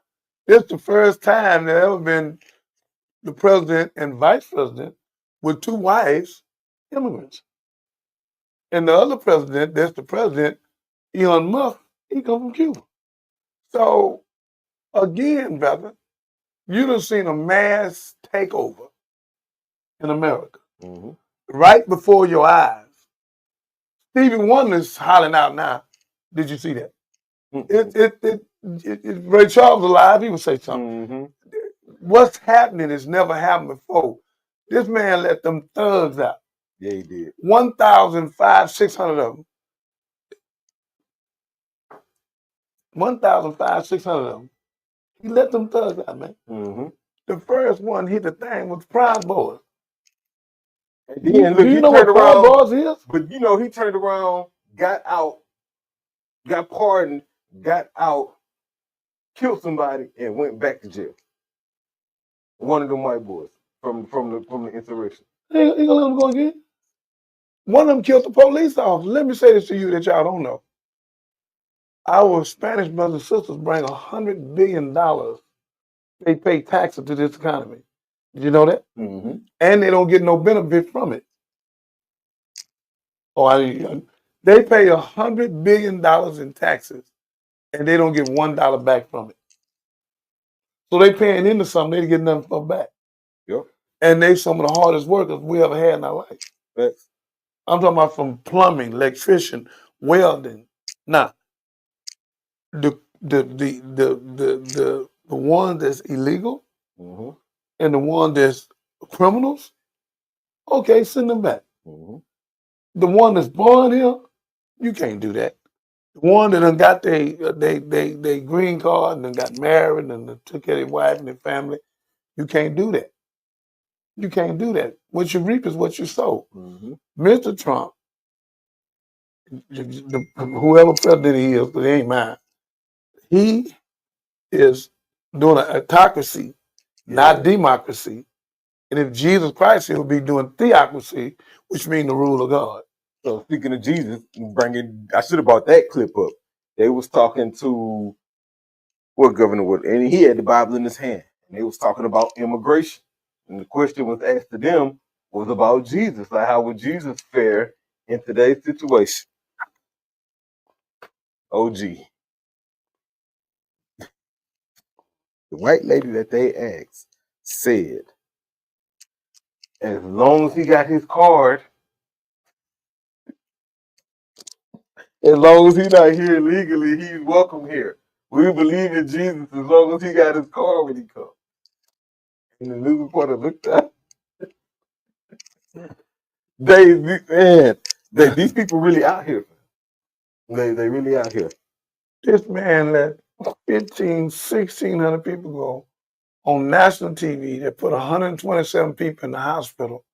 This is the first time there ever been the president and vice president with two wives, immigrants. And the other president, that's the president, Elon Musk, he come from Cuba. So again, brother, you done seen a mass takeover in America right before your eyes. Stevie Wonder's hollering out now. Did you see that? Ray Charles was alive, he would say something. What's happening has never happened before. This man let them thugs out. Yeah, he did. 1,500-600 of them. 1,500-600 of them. He let them thugs out, man. The first one hit the thing was Proud Boys. And then, look, Do you he know what turned Proud around, Boys is? but you know, he turned around, got out, got pardoned, got out, killed somebody, and went back to jail. One of them white boys from the insurrection. He gonna let them go again? One of them killed the police officer. Let me say this to you that y'all don't know. Our Spanish brothers and sisters bring $100 billion. They pay taxes to this economy. Did you know that? And they don't get no benefit from it. They pay $100 billion in taxes, and they don't get $1 back from it. So they paying into something, they get nothing from back. Yep. And they some of the hardest workers we ever had in our life. Yes. I'm talking about from plumbing, electrician, welding. Now, the one that's illegal and the one that's criminals, okay, send them back. The one that's born here, you can't do that. The one that done got they green card and then got married and then took care of their wife and their family, you can't do that. You can't do that. What you reap is what you sow. Mr. Trump, whoever president he is, but it ain't mine, he is doing an autocracy, not democracy. And if Jesus Christ, he'll be doing theocracy, which means the rule of God. So speaking of Jesus, I should have brought that clip up. They was talking to what governor was, and he had the Bible in his hand. And they was talking about immigration. And the question was asked to them was about Jesus. Like, how would Jesus fare in today's situation? OG. The white lady that they asked said, as long as he got his card, as long as he's not here illegally, he's welcome here. We believe in Jesus as long as he got his card when he comes. And the news reporter looked up. These people really out here. They really out here. This man let 1,600 people go on national TV that put 127 people in the hospital,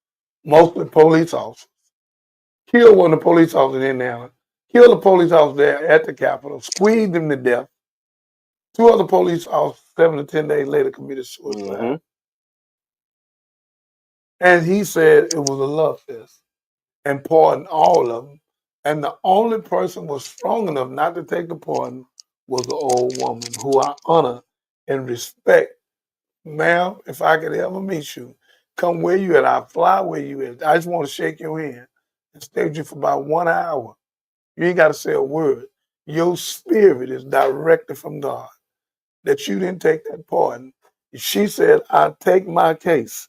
mostly police officers. Killed one of the police officers in there. Killed a police officer there at the Capitol, squeezed him to death. 2 other police officers, 7 to 10 days later, committed suicide. And he said it was a love fest and pardoned all of them. And the only person was strong enough not to take the pardon was the old woman who I honor and respect. Ma'am, if I could ever meet you, come where you at. I'll fly where you at. I just want to shake your hand and stay with you for about 1 hour. You ain't got to say a word. Your spirit is directed from God that you didn't take that pardon. She said, I'll take my case.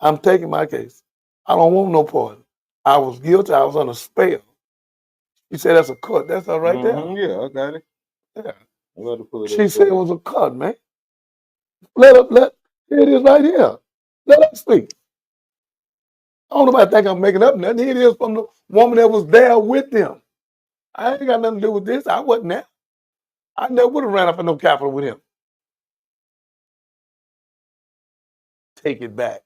I'm taking my case. I don't want no pardon. I was guilty. I was on a spell. He said, that's a cut. That's all right there. Yeah, I got it. Yeah. I'm about to pull it She up. said it was a cut, man. Here it is right here. Let us speak. I don't know if I think I'm making up nothing. Here it is from the woman that was there with them. I ain't got nothing to do with this. I wasn't there. I never would have ran up in no Capitol with him. Take it back.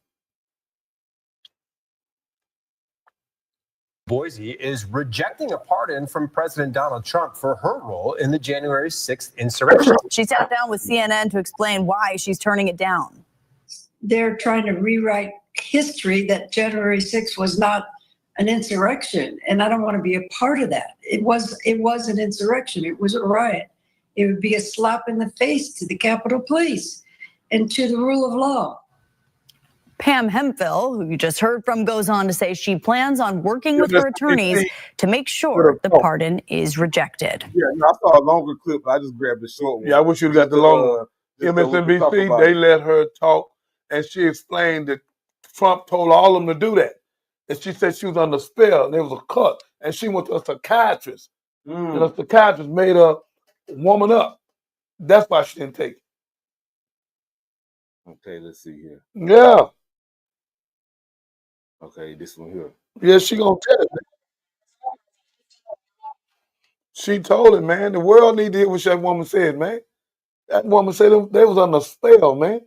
Boise is rejecting a pardon from President Donald Trump for her role in the January 6th insurrection. She sat down with CNN to explain why she's turning it down. They're trying to rewrite history that January 6th was not an insurrection, and I don't want to be a part of that. It was an insurrection. It was a riot. It would be a slap in the face to the Capitol Police and to the rule of law. Pam Hemphill, who you just heard from, goes on to say she plans on working with her attorneys to make sure the pardon is rejected. Yeah, no, I saw a longer clip, but I just grabbed the short one. Yeah, I wish you got the long one. MSNBC, they let her talk, and she explained that Trump told all of them to do that. And she said she was under spell, and there was a cut. And she went to a psychiatrist. And a psychiatrist made her woman up. That's why she didn't take it. Okay, let's see here. Yeah. Okay, this one here. Yeah, she gonna tell it. She told it, man. The world need to hear what that woman said, man. That woman said they was under spell, man.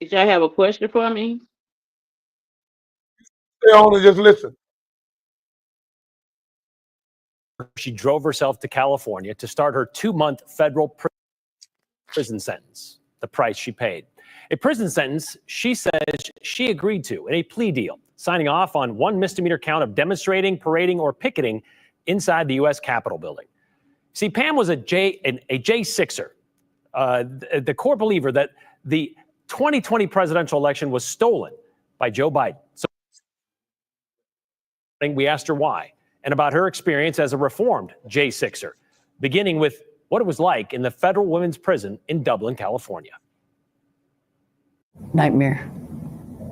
Did y'all have a question for me? Stay on and just listen. She drove herself to California to start her 2-month federal prison sentence, the price she paid. A prison sentence she says she agreed to in a plea deal, signing off on 1 misdemeanor count of demonstrating, parading, or picketing inside the U.S. Capitol building. See, Pam was a J6er, the core believer that the 2020 presidential election was stolen by Joe Biden. So we asked her why and about her experience as a reformed J6er, beginning with what it was like in the federal women's prison in Dublin, California. Nightmare.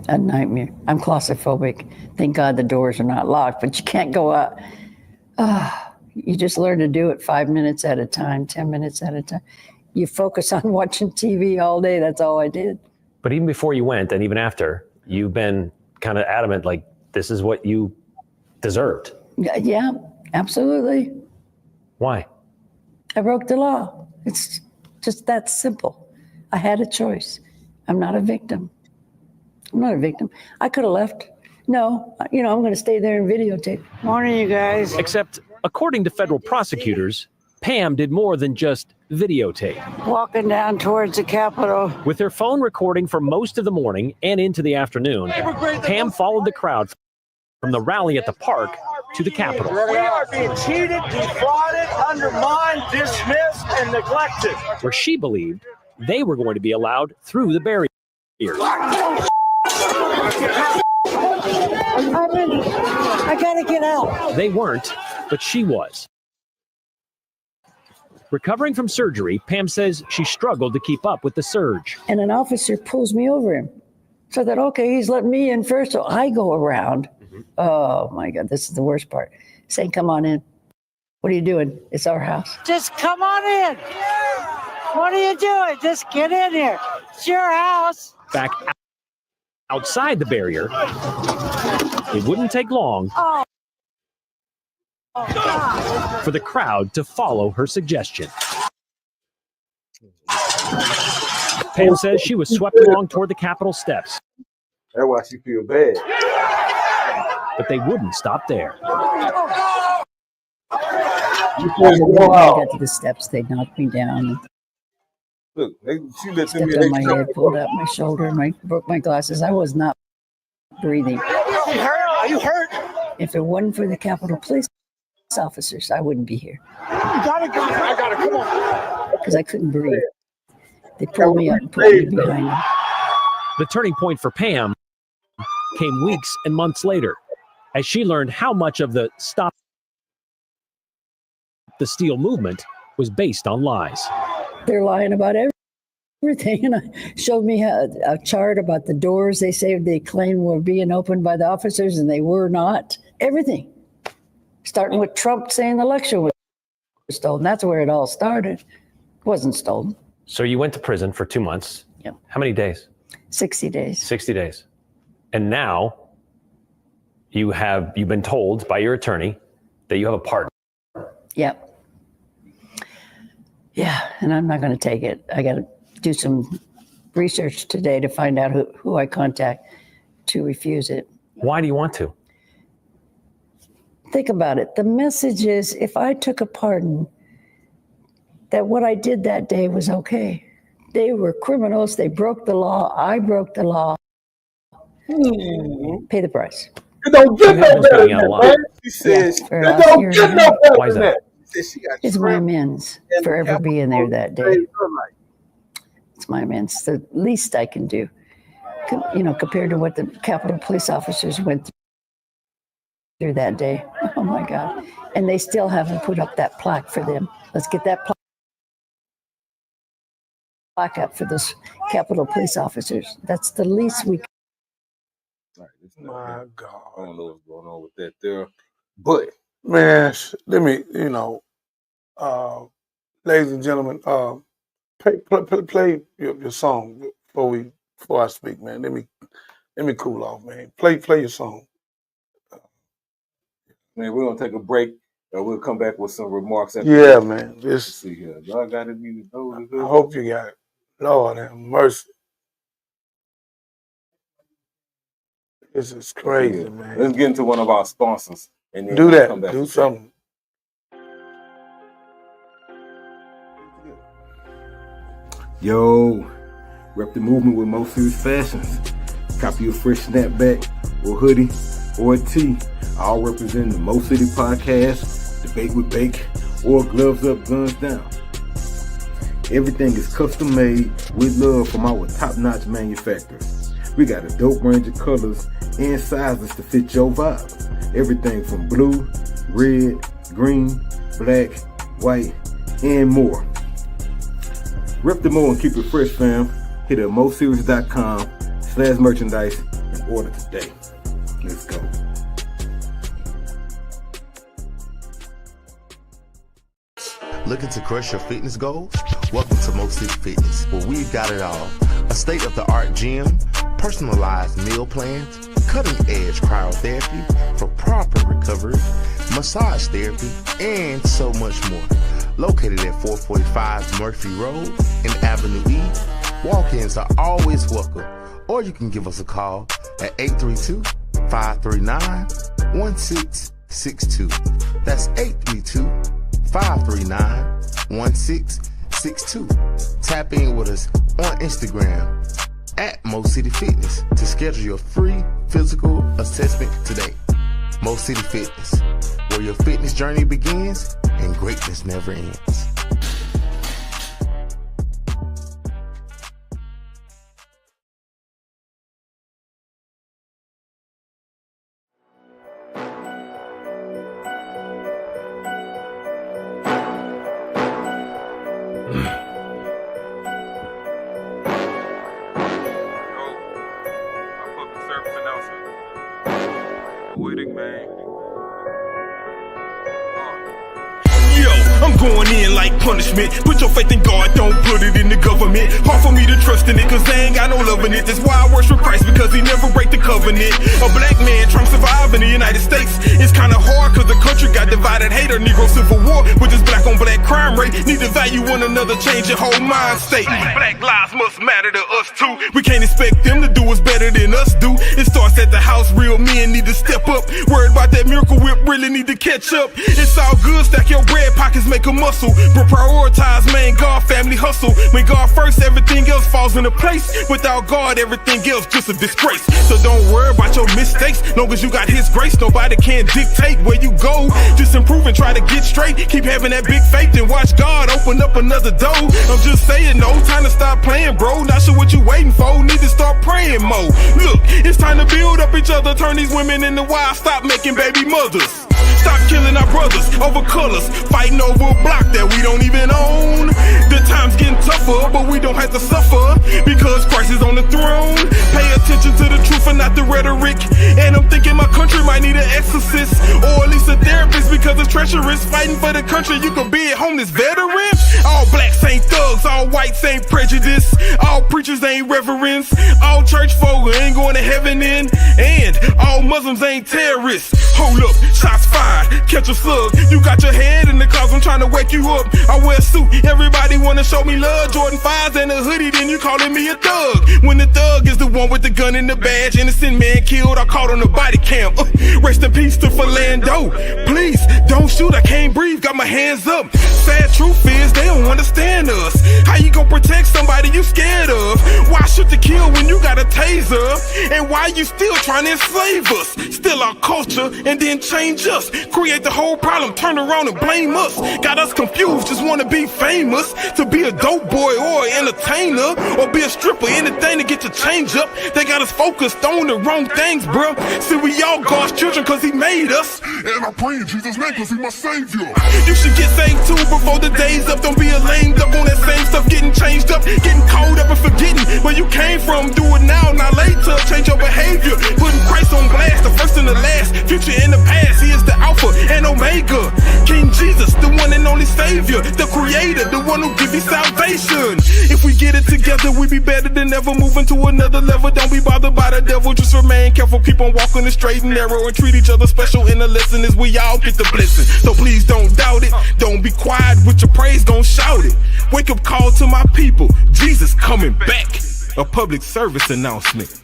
A nightmare. I'm claustrophobic. Thank God the doors are not locked, but you can't go out. You just learn to do it 5 minutes at a time, 10 minutes at a time. You focus on watching TV all day. That's all I did. But even before you went, and even after, you've been kind of adamant, like, this is what you deserved. Yeah, absolutely. Why? I broke the law. It's just that simple. I had a choice. I'm not a victim. I'm not a victim. I could have left. No, I'm going to stay there and videotape. Morning, you guys. Except, according to federal prosecutors, Pam did more than just videotape. Walking down towards the Capitol. With her phone recording for most of the morning and into the afternoon, Pam followed the crowd from the rally at the park to the Capitol. We are being cheated, defrauded, undermined, dismissed, and neglected. Where she believed they were going to be allowed through the barriers. I gotta get out. They weren't, but she was. Recovering from surgery, Pam says she struggled to keep up with the surge. And an officer pulls me over him. So I thought, okay, he's letting me in first. So I go around. Oh my God, this is the worst part. Saying, come on in. What are you doing? It's our house. Just come on in. What are you doing? Just get in here. It's your house. Back outside the barrier, it wouldn't take long for the crowd to follow her suggestion. Pam says she was swept along toward the Capitol steps. That's why she feel bad. But they wouldn't stop there. When I got to the steps, they knocked me down. Look, she let them Stepped on my head, pulled out my shoulder, broke my glasses. I was not breathing. Are you hurt? If it wasn't for the Capitol Police officers, I wouldn't be here. You gotta go. I gotta come on. Because I couldn't breathe. They pulled me up and put me behind them. The turning point for Pam came weeks and months later, as she learned how much of the Stop the Steal movement was based on lies. They're lying about everything. And I showed me a chart about the doors they claimed were being opened by the officers, and they were not. Everything. Starting with Trump saying the election was stolen. That's where it all started. It wasn't stolen. So you went to prison for 2 months. Yep. How many days? 60 days. 60 days. And now you've been told by your attorney that you have a partner. Yep. Yeah, and I'm not going to take it. I got to do some research today to find out who I contact to refuse it. Why do you want to? Think about it. The message is, if I took a pardon, that what I did that day was okay. They were criminals. They broke the law. I broke the law. Pay the price. It don't get no better than that, man. She says, Yeah, it don't get no better Why is than that. It's my amends for ever being there that day. It's my amends. The least I can do, compared to what the Capitol police officers went through that day. Oh my God. And they still haven't put up that plaque for them. Let's get that plaque up for those Capitol police officers. That's the least we can. My God. I don't know what's going on with that there. But man, let me, ladies and gentlemen, play your song before I speak, man. Let me cool off, man. Play your song. Man, we're gonna take a break and we'll come back with some remarks after Yeah, that. man. Let's see here. Y'all got it music. I hope you got it. Lord have mercy. This is crazy, man. Let's get into one of our sponsors and then Do we'll that. come back Do with that. something. Yo, rep the movement with Mo Serious Fashions. Copy your fresh snapback or hoodie or a tee. All representing the Mo City Podcast, Debate with Bake, or Gloves Up, Guns Down. Everything is custom made with love from our top-notch manufacturers. We got a dope range of colors and sizes to fit your vibe. Everything from blue, red, green, black, white, and more. Rep the Mo and keep it fresh, fam. Hit up moseries.com/merchandise and order today. Let's go. Looking to crush your fitness goals? Welcome to Mo City Fitness, where we've got it all. A state-of-the-art gym, personalized meal plans, cutting-edge cryotherapy for proper recovery, massage therapy, and so much more. Located at 445 Murphy Road in Avenue E, walk-ins are always welcome, or you can give us a call at 832-539-1662. That's 832-539-1662. Tap in with us on Instagram at Mo City Fitness to schedule your free physical assessment today. Mo City Fitness, where your fitness journey begins and greatness never ends. I'm going in like punishment. Put your faith in God, don't put it in the government. Hard for me to trust in it, cause they ain't got no love in it. That's why I worship Christ, because he never break the covenant. A black man trying to survive in the United States. It's kinda hard, cause the country got divided. Hate or Negro civil war, with this black on black crime rate. Need to value one another, change your whole mind state. Black lives must matter to us too. We can't expect them to do what's better than us do. It starts at the house, real men need to step up. Worried about that miracle whip, really need to catch up. It's all good, stack your bread, pockets make a muscle. But prioritize, man, God, family hustle. When God first, everything else falls into place. Without God, everything else just a disgrace. So don't worry about your mistakes. Long as you got his grace, nobody can dictate where you go. Just improve and try to get straight. Keep having that big faith and watch God open up another door. I'm just saying, no time to stop playing, bro. Not sure what you waiting for. Need to start praying more. Look, it's time to build up each other. Turn these women into wives. Stop making baby mothers. Stop killing our brothers over colors, fighting over a block that we don't even own. The time's getting tougher, but we don't have to suffer because Christ is on the throne. Pay attention to the truth and not the rhetoric. And I'm thinking my country might need an exorcist or at least a therapist because it's treacherous. Fighting for the country, you could be a homeless veteran. All blacks ain't thugs, all whites ain't prejudice, all preachers ain't reverends, all church folk ain't going to heaven in, and all Muslims ain't terrorists. Hold up, shots fired, catch a slug. You got your head in the clouds, I'm trying to wake you up. I wear a suit, everybody wanna show me love. Jordan 5s and a hoodie, then you calling me a thug. When the thug is the one with the gun and the badge. Innocent man killed, I caught on the body cam. Rest in peace to Philando. Please don't shoot, I can't breathe, got my hands up. Sad truth is they don't understand us. How you gonna protect somebody you scared of? Why shoot to kill when you got a taser? And why you still trying to enslave us? Steal our culture and then change us. Create the whole problem, turn around and blame us. Got us confused, just wanna be famous. To be a dope boy or an entertainer, or be a stripper, anything to get your change up. They got us focused on the wrong things, bro. See, we all God's children cause he made us. And I pray in Jesus' name cause he my savior. You should get saved too before the day's up. Don't be a lame duck on that same stuff, getting changed up, getting caught up and forgetting where you came from. Do it now, not later. Change your behavior. Putting Christ on blast, the first and the last, future and the past. He is the Alpha and Omega. King Jesus, the one and only Savior, the Creator, the one who gives you salvation. If we get it together, we be better than ever. Moving to another level. Don't be bothered by the devil. Just remain careful. Keep on walking the straight and narrow, and treat each other special. In the lesson is we all get the blessing. So please don't doubt it. Don't be quiet with your praise. Don't shout it. Wake up call to my people. Jesus coming back. A public service announcement.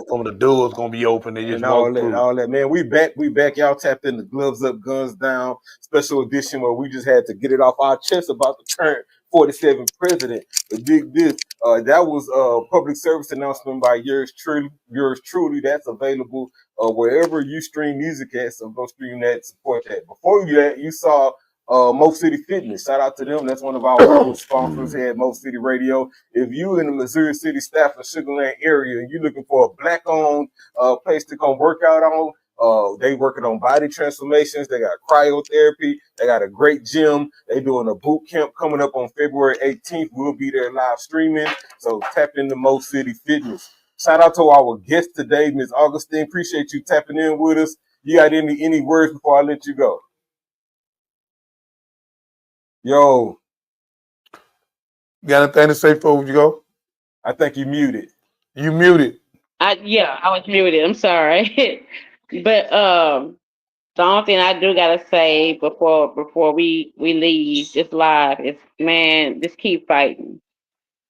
Some of the doors gonna be open and just all that, man. We back. Y'all tapped in the Gloves Up, Guns Down special edition where we just had to get it off our chest about the current 47th president. But dig this, that was a public service announcement by yours truly. That's available wherever you stream music at. So go stream that, support that. Before that, you saw Mo City Fitness. Shout out to them. That's one of our sponsors here at Mo City Radio. If you in the Missouri City, Stafford, Sugarland area, and you're looking for a black-owned place to come work out on, they working on body transformations. They got cryotherapy. They got a great gym. They doing a boot camp coming up on February 18th. We'll be there live streaming. So tap into Mo City Fitness. Shout out to our guest today, Ms. Augustine. Appreciate you tapping in with us. You got any words before I let you go? Yo. Got anything to say before you go? I think you muted. You muted. Yeah, I was muted. I'm sorry. But the only thing I do gotta say before we leave this live is, man, just keep fighting.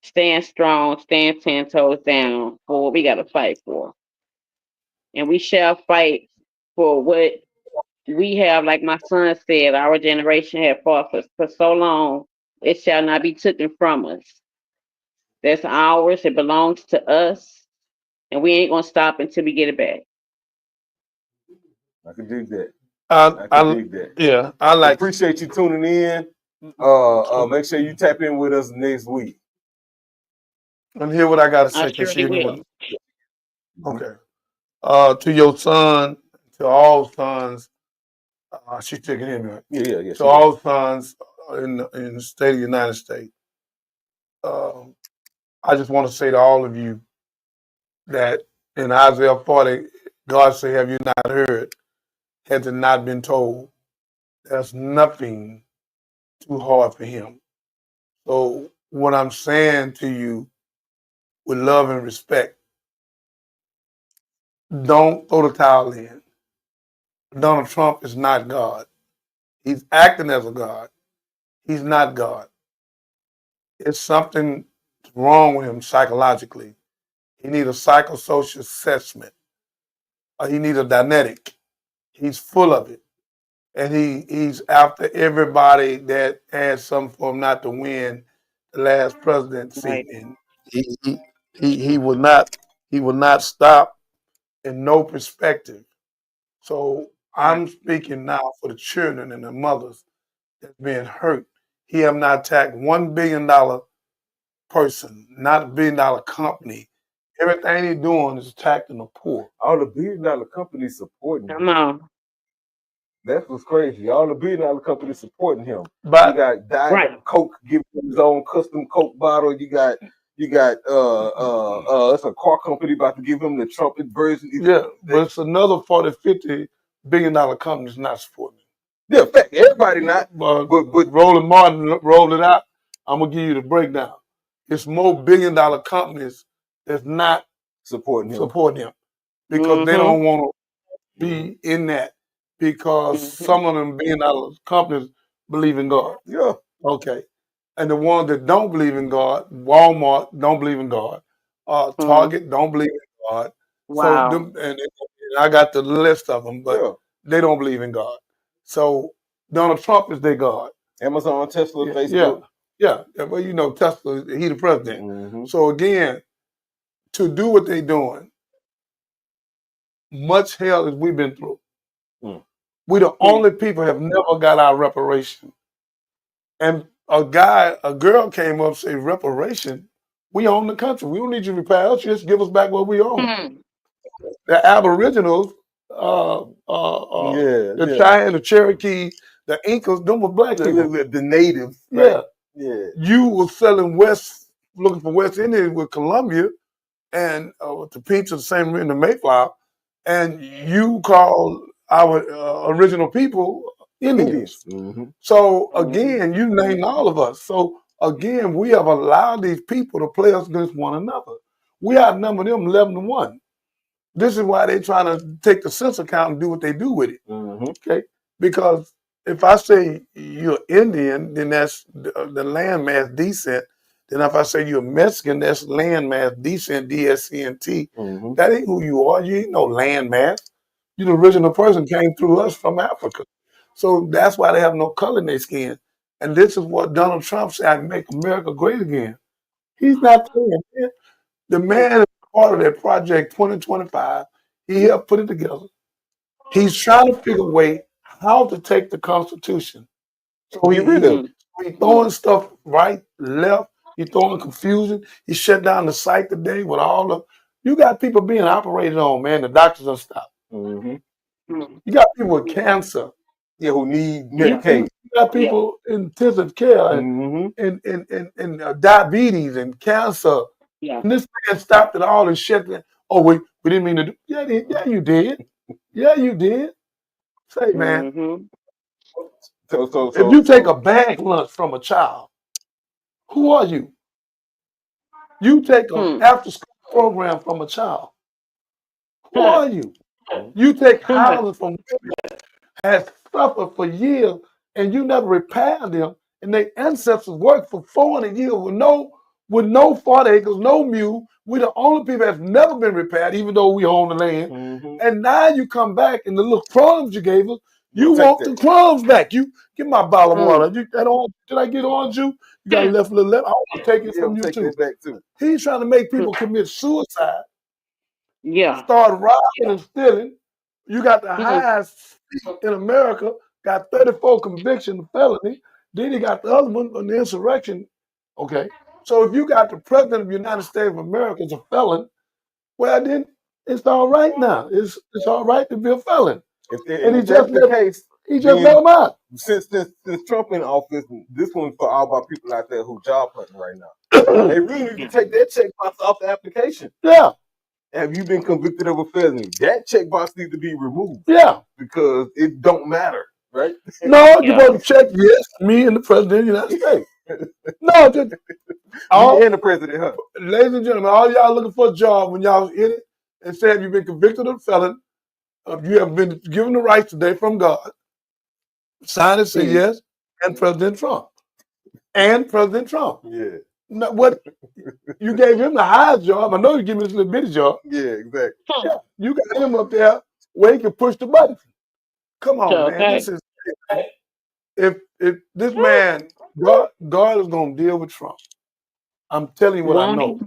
Stand strong, stand 10 toes down for what we gotta fight for. And we shall fight for what we have, like my son said, our generation had fought for so long, it shall not be taken from us. That's ours, it belongs to us, and we ain't gonna stop until we get it back. I can dig that. I dig that. Yeah, I like. Appreciate you tuning in. Make sure you tap in with us next week. And hear what I gotta say. I surely will. Okay. To your son, to all sons, she took it in, right? Yeah. To all sons in the state of the United States, I just want to say to all of you that in Isaiah 40, God said, "Have you not heard? Has it not been told? There's nothing too hard for him." So what I'm saying to you with love and respect, don't throw the towel in. Donald Trump is not God. He's acting as a God. He's not God. It's something wrong with him psychologically. He needs a psychosocial assessment. He needs a Dianetic. He's full of it. And he's after everybody that had something for him not to win the last presidency. Right. And he will not stop in no perspective. So I'm speaking now for the children and the mothers that's being hurt. He have not attacked $1 billion person, not $1 billion company. Everything he's doing is attacking the poor. All the $1 billion companies supporting him. Come on. That's what's crazy. All the $1 billion companies supporting him. But you got Diet Coke giving him his own custom Coke bottle. You got it's a car company about to give him the trumpet version. Yeah, but it's another $40-50 billion companies not supporting him. Yeah, in fact, everybody not. But Roland Martin rolled it out. I'm gonna give you the breakdown. It's more $1 billion companies that's not supporting him because they don't want to be in that. because some of them being out of companies believe in God. Yeah. Okay. And the ones that don't believe in God, Walmart don't believe in God. Target don't believe in God. So Wow. them, and I got the list of them, but Yeah. they don't believe in God. So Donald Trump is their God. Amazon, Tesla, Yeah, Facebook. yeah. Well, you know, Tesla, he the president. Mm-hmm. So again, to do what they doing, much hell as we've been through. Mm. We the only people have never got our reparation. And a girl came up and said, reparation? We own the country. We don't need you to repair us. Just give us back what we own. The Aboriginals, the Cheyenne, the Cherokee, the Incas, them were black people. The natives. Yeah. Right? Yeah. You were selling looking for West Indians with Columbia and with the Pinch of the same in the Mayflower, and you call our original people Indians. Mm-hmm. So again, you named all of us. So again, we have allowed these people to play us against one another. We outnumber them 11-1. This is why they're trying to take the census count and do what they do with it. Mm-hmm. Okay, because if I say you're Indian, then that's the landmass descent. Then if I say you're Mexican, that's landmass descent, DSCNT. Mm-hmm. That ain't who you are. You ain't no landmass. You're the original person came through us from Africa. So that's why they have no color in their skin. And this is what Donald Trump said, I make America great again. He's not saying it. The man is part of that project 2025. He helped put it together. He's trying to figure a way how to take the Constitution. So he's throwing stuff right, left. He's throwing confusion. He shut down the site today with all of. You got people being operated on, man. The doctors don't stop. Mm-hmm. You got people with cancer. Yeah, who need Medicaid. You got people in intensive care and diabetes and cancer. Yeah. And this man stopped it all and shut it. Oh, we didn't mean to do. Yeah, you did. Yeah, you did. Say, man. So If you take a bag lunch from a child, who are you? You take an after school program from a child. Who are you? You take houses from women that has suffered for years and you never repaired them, and their ancestors worked for 400 years with no 40 acres, no mule. We're the only people that's never been repaired, even though we own the land. Mm-hmm. And now you come back and the little crumbs you gave us, you want the crumbs back. You give my bottle of water. Did I get on you? You got left a little left. I want to take it from you too. Back too. He's trying to make people commit suicide. Yeah. Start robbing and stealing. You got the highest in America, got 34 convictions of felony. Then you got the other one on the insurrection. Okay. So if you got the president of the United States of America as a felon, well then it's all right now. It's all right to be a felon. And he just let him out. Since Trump in office, this one's for all our people out there who job hunting right now. They really need to take that checkbox off the application. Yeah. Have you been convicted of a felony? That checkbox needs to be removed. Yeah. Because it don't matter, right? No, you're supposed to check yes, me and the president of the United States. No, just and the president, huh? Ladies and gentlemen, all y'all looking for a job when y'all in it and say if you've been convicted of a felon, you have been given the rights today from God. Sign and say yes, and President Trump. And President Trump. Yeah. Now, what you gave him the highest job. I know you give me this little bitty job. Yeah, exactly. Yeah, you got him up there where he can push the button. Come on, man. This is if this man, God is gonna deal with Trump. I'm telling you what I know.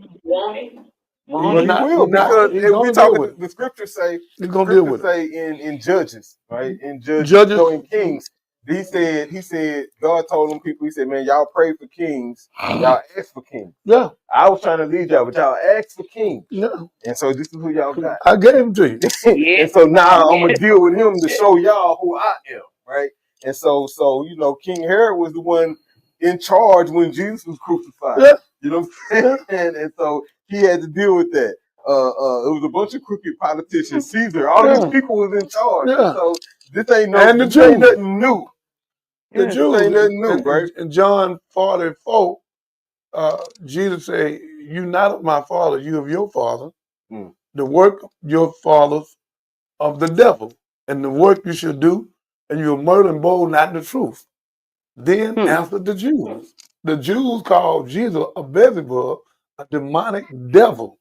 He will, because we talking. The scriptures say he's gonna deal with it. In Judges, right? In Judges, so in Kings, he said God told them people. He said, "Man, y'all pray for kings. Y'all ask for kings." Yeah. I was trying to lead y'all, but y'all asked for kings. Yeah. And so this is who y'all got. I gave him to you. And so now I'm gonna deal with him to show y'all who I am, right? And so you know, King Herod was the one in charge when Jesus was crucified. Yeah. You know what I'm saying? And so he had to deal with that. It was a bunch of crooked politicians. Caesar, all these people was in charge. Yeah. So this ain't and the this Jews. ain't nothing new. The Jews ain't nothing new, right? In John 44, Jesus said, "You not of my father, you of your father. The work of your fathers of the devil." and the work you should do, and you're murdering bold, not the truth. Then answered the Jews. The Jews called Jesus a Beelzebub, a demonic devil.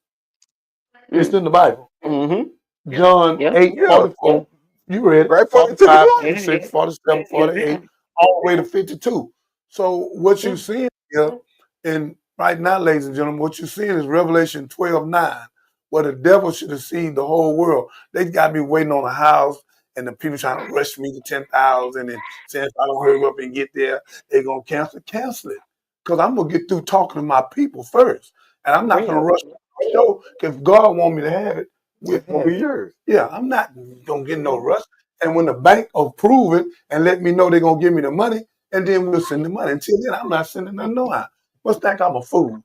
It's in the Bible. John 8:44. You read it. Right, 45, 46, 47, 48, all the way to 52. So what you're seeing here, and right now, ladies and gentlemen, what you're seeing is Revelation 12:9, where the devil should deceive the whole world. They got me waiting on a house, and the people trying to rush me to 10,000, and saying if I don't hurry up and get there, they're gonna cancel it. Because I'm gonna get through talking to my people first, and I'm not gonna rush the show. Because if God want me to have it, it's gonna be yours. yeah, I'm not gonna get no rush. And when the bank approve it and let me know they're gonna give me the money, and then we'll send the money. Until then, I'm not sending nothing no how. What's think I'm a fool?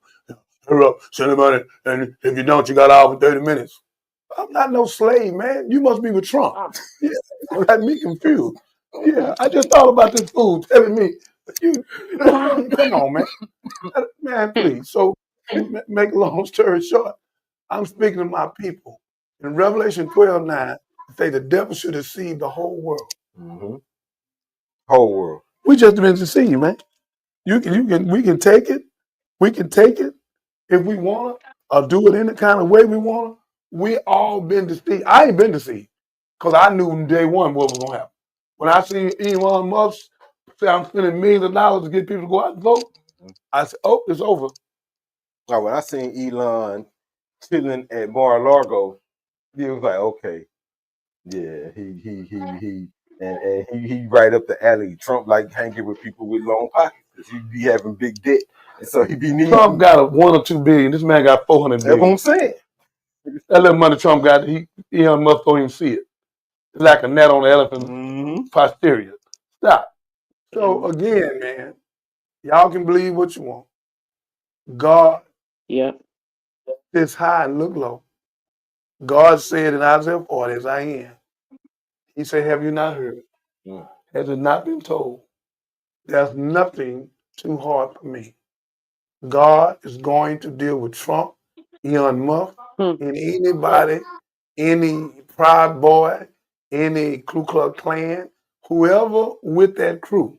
Hurry up, send the money, and if you don't, you got out in 30 minutes. I'm not no slave, man. You must be with Trump. Yeah, got me confused. Yeah, I just thought about this fool telling me, you come on, man. Man, please. So make a long story short, I'm speaking to my people. In Revelation 12:9, say the devil should deceive the whole world. Whole world. We just been deceived, man. We can take it. We can take it if we want to, or do it any kind of way we want to. We all been deceived. I ain't been deceived because I knew from day one what was gonna happen. When I seen Elon Musk say I'm spending millions of dollars to get people to go out and vote, I said, "Oh, it's over." Now, when I seen Elon chilling at Mar-a-Lago, it was like, okay, yeah, he right up the alley. Trump like hanging with people with long pockets because he be having big debt, and so he be needing. Trump got a 1 or 2 billion. This man got 400 That's what billion. I'm saying. That little money Trump got, Elon Musk don't even see it. It's like a net on the elephant posterior. Stop. So again, man, y'all can believe what you want. God sits high and look low. God said in Isaiah 40, as I am. He said, have you not heard? Has it not been told? There's nothing too hard for me. God is going to deal with Trump, Elon Musk, and anybody, any Proud Boy, any Ku Klux Klan, whoever with that crew.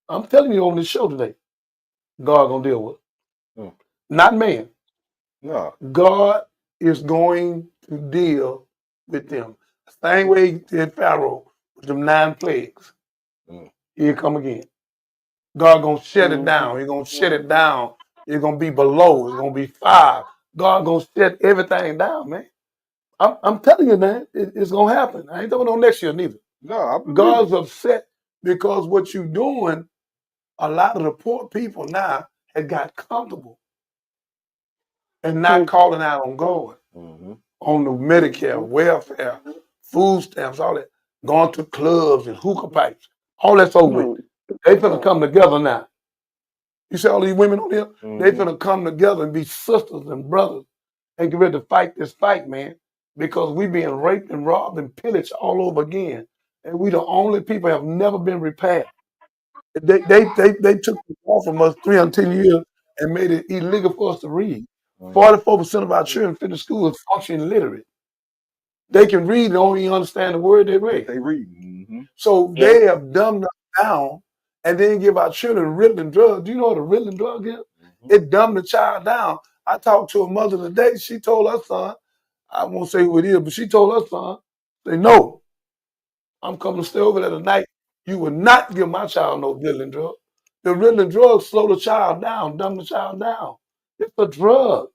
I'm telling you on this show today, God gonna deal with it. Not man. No. God is going to deal with them. Same way he did Pharaoh with them 9 plagues. He'll come again. God gonna shut it down. He's gonna shut it down. It's gonna be below. It's gonna be fire. God gonna shut everything down, man. I'm telling you, man, it's gonna happen. I ain't talking about next year neither. No, God's upset because what you doing, a lot of the poor people now have got comfortable and not calling out on God, on the Medicare, welfare, food stamps, all that, going to clubs and hookah pipes, all that's over with. They finna come together now. You see all these women on here? They finna come together and be sisters and brothers and get ready to fight this fight, man, because we being raped and robbed and pillaged all over again. And we the only people have never been repaired. They took the law from us 310 years and made it illegal for us to read. 44% of our children finish school is functioning illiterate. They can read and don't even understand the word they read. They read. So they have dumbed us down and then give our children Ritalin drugs. Do you know what a Ritalin drug is? It dumbed the child down. I talked to a mother today. She told her son, I won't say who it is, but she told her son, say, no, I'm coming to stay over there tonight. You will not give my child no Ritalin drug. The Ritalin drugs slow the child down, dumb the child down. It's a drug.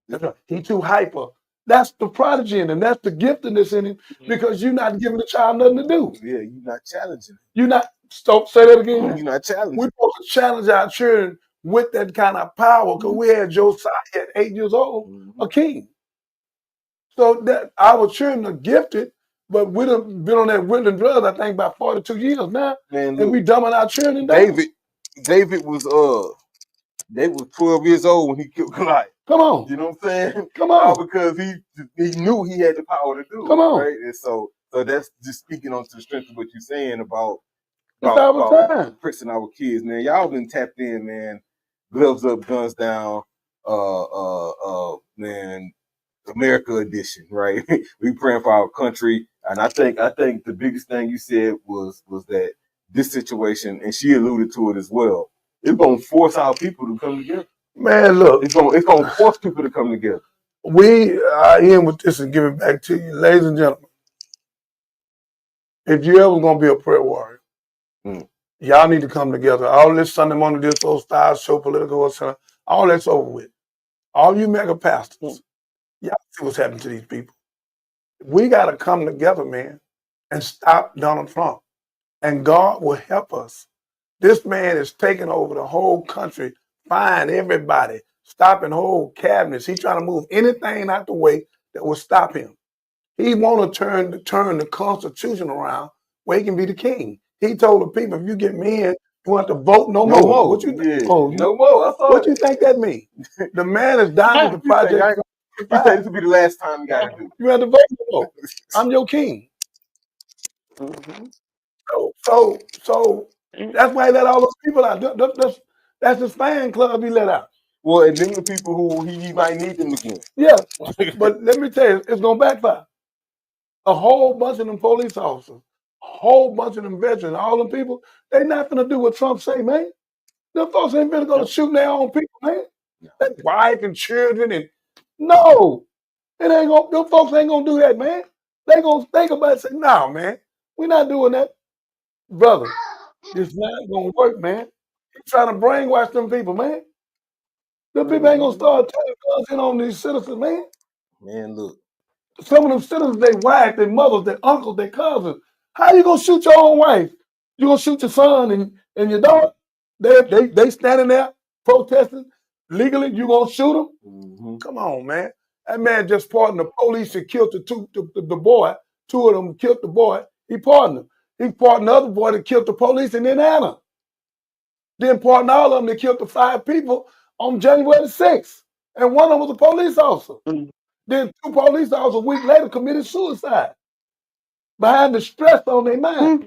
That's right. He too hyper. That's the prodigy in him. That's the giftedness in him because you're not giving the child nothing to do. Yeah, you're not challenging. You're not, stop, say that again. You're not challenging. We're supposed to challenge our children with that kind of power because we had Josiah at 8 years old, a king. So that our children are gifted, but we've been on that Ritalin drugs, I think, about 42 years now. Man, and we dumbing our children down. David was 12 years old when he killed Goliath. Come on. You know what I'm saying? Come on. All because he knew he had the power to do it. Come on. Right? And so that's just speaking on to the strength of what you're saying about pressing our kids, man. Y'all been tapped in, man. Gloves up, guns down. Man, America edition, right? We praying for our country, and I think the biggest thing you said was that this situation, and she alluded to it as well. It's gonna force our people to come together. Man, look, It's gonna force people to come together. I end with this and give it back to you, ladies and gentlemen. If you ever gonna be a prayer warrior, y'all need to come together. All this Sunday morning, this old style show, political, or something, all that's over with. All you mega pastors, y'all see what's happening to these people. We got to come together, man, and stop Donald Trump. And God will help us. This man is taking over the whole country, firing everybody, stopping whole cabinets. He's trying to move anything out the way that will stop him. He want to turn the Constitution around where he can be the king. He told the people, if you get me in, you want to vote no more. What you think? Yeah. Oh, No more. I saw what it. you think that means? The man is dying with the project. You say this will be the last time you gotta do it. You have to vote no more. I'm your king. So that's why he let all those people out. That's his fan club he let out. Well, and then the people who he might need them again. Yeah, but let me tell you, it's gonna backfire. A whole bunch of them police officers, a whole bunch of them veterans, all them people, they not gonna do what Trump say, man. Them folks ain't gonna go to shooting their own people, man. Their wife and children and no, it ain't gonna. Them folks ain't gonna do that, man. They gonna think about it and say, "No, man, we're not doing that, brother. It's not gonna work, man. He's trying to brainwash them people, man. Them people ain't gonna start turning guns in on these citizens, man. Man, look. Some of them citizens, they wife, their mothers, their uncles, their cousins. How you gonna shoot your own wife? You gonna shoot your son and your daughter? They standing there protesting legally. You gonna shoot them? Come on, man. That man just pardoned the police and killed the boy. Two of them killed the boy. He pardoned him. He pardoned the other boy that killed the police in Indiana. Then pardoned all of them that killed the 5 people on January the 6th. And one of them was a police officer. Then 2 police officers a week later committed suicide behind the stress on their mind.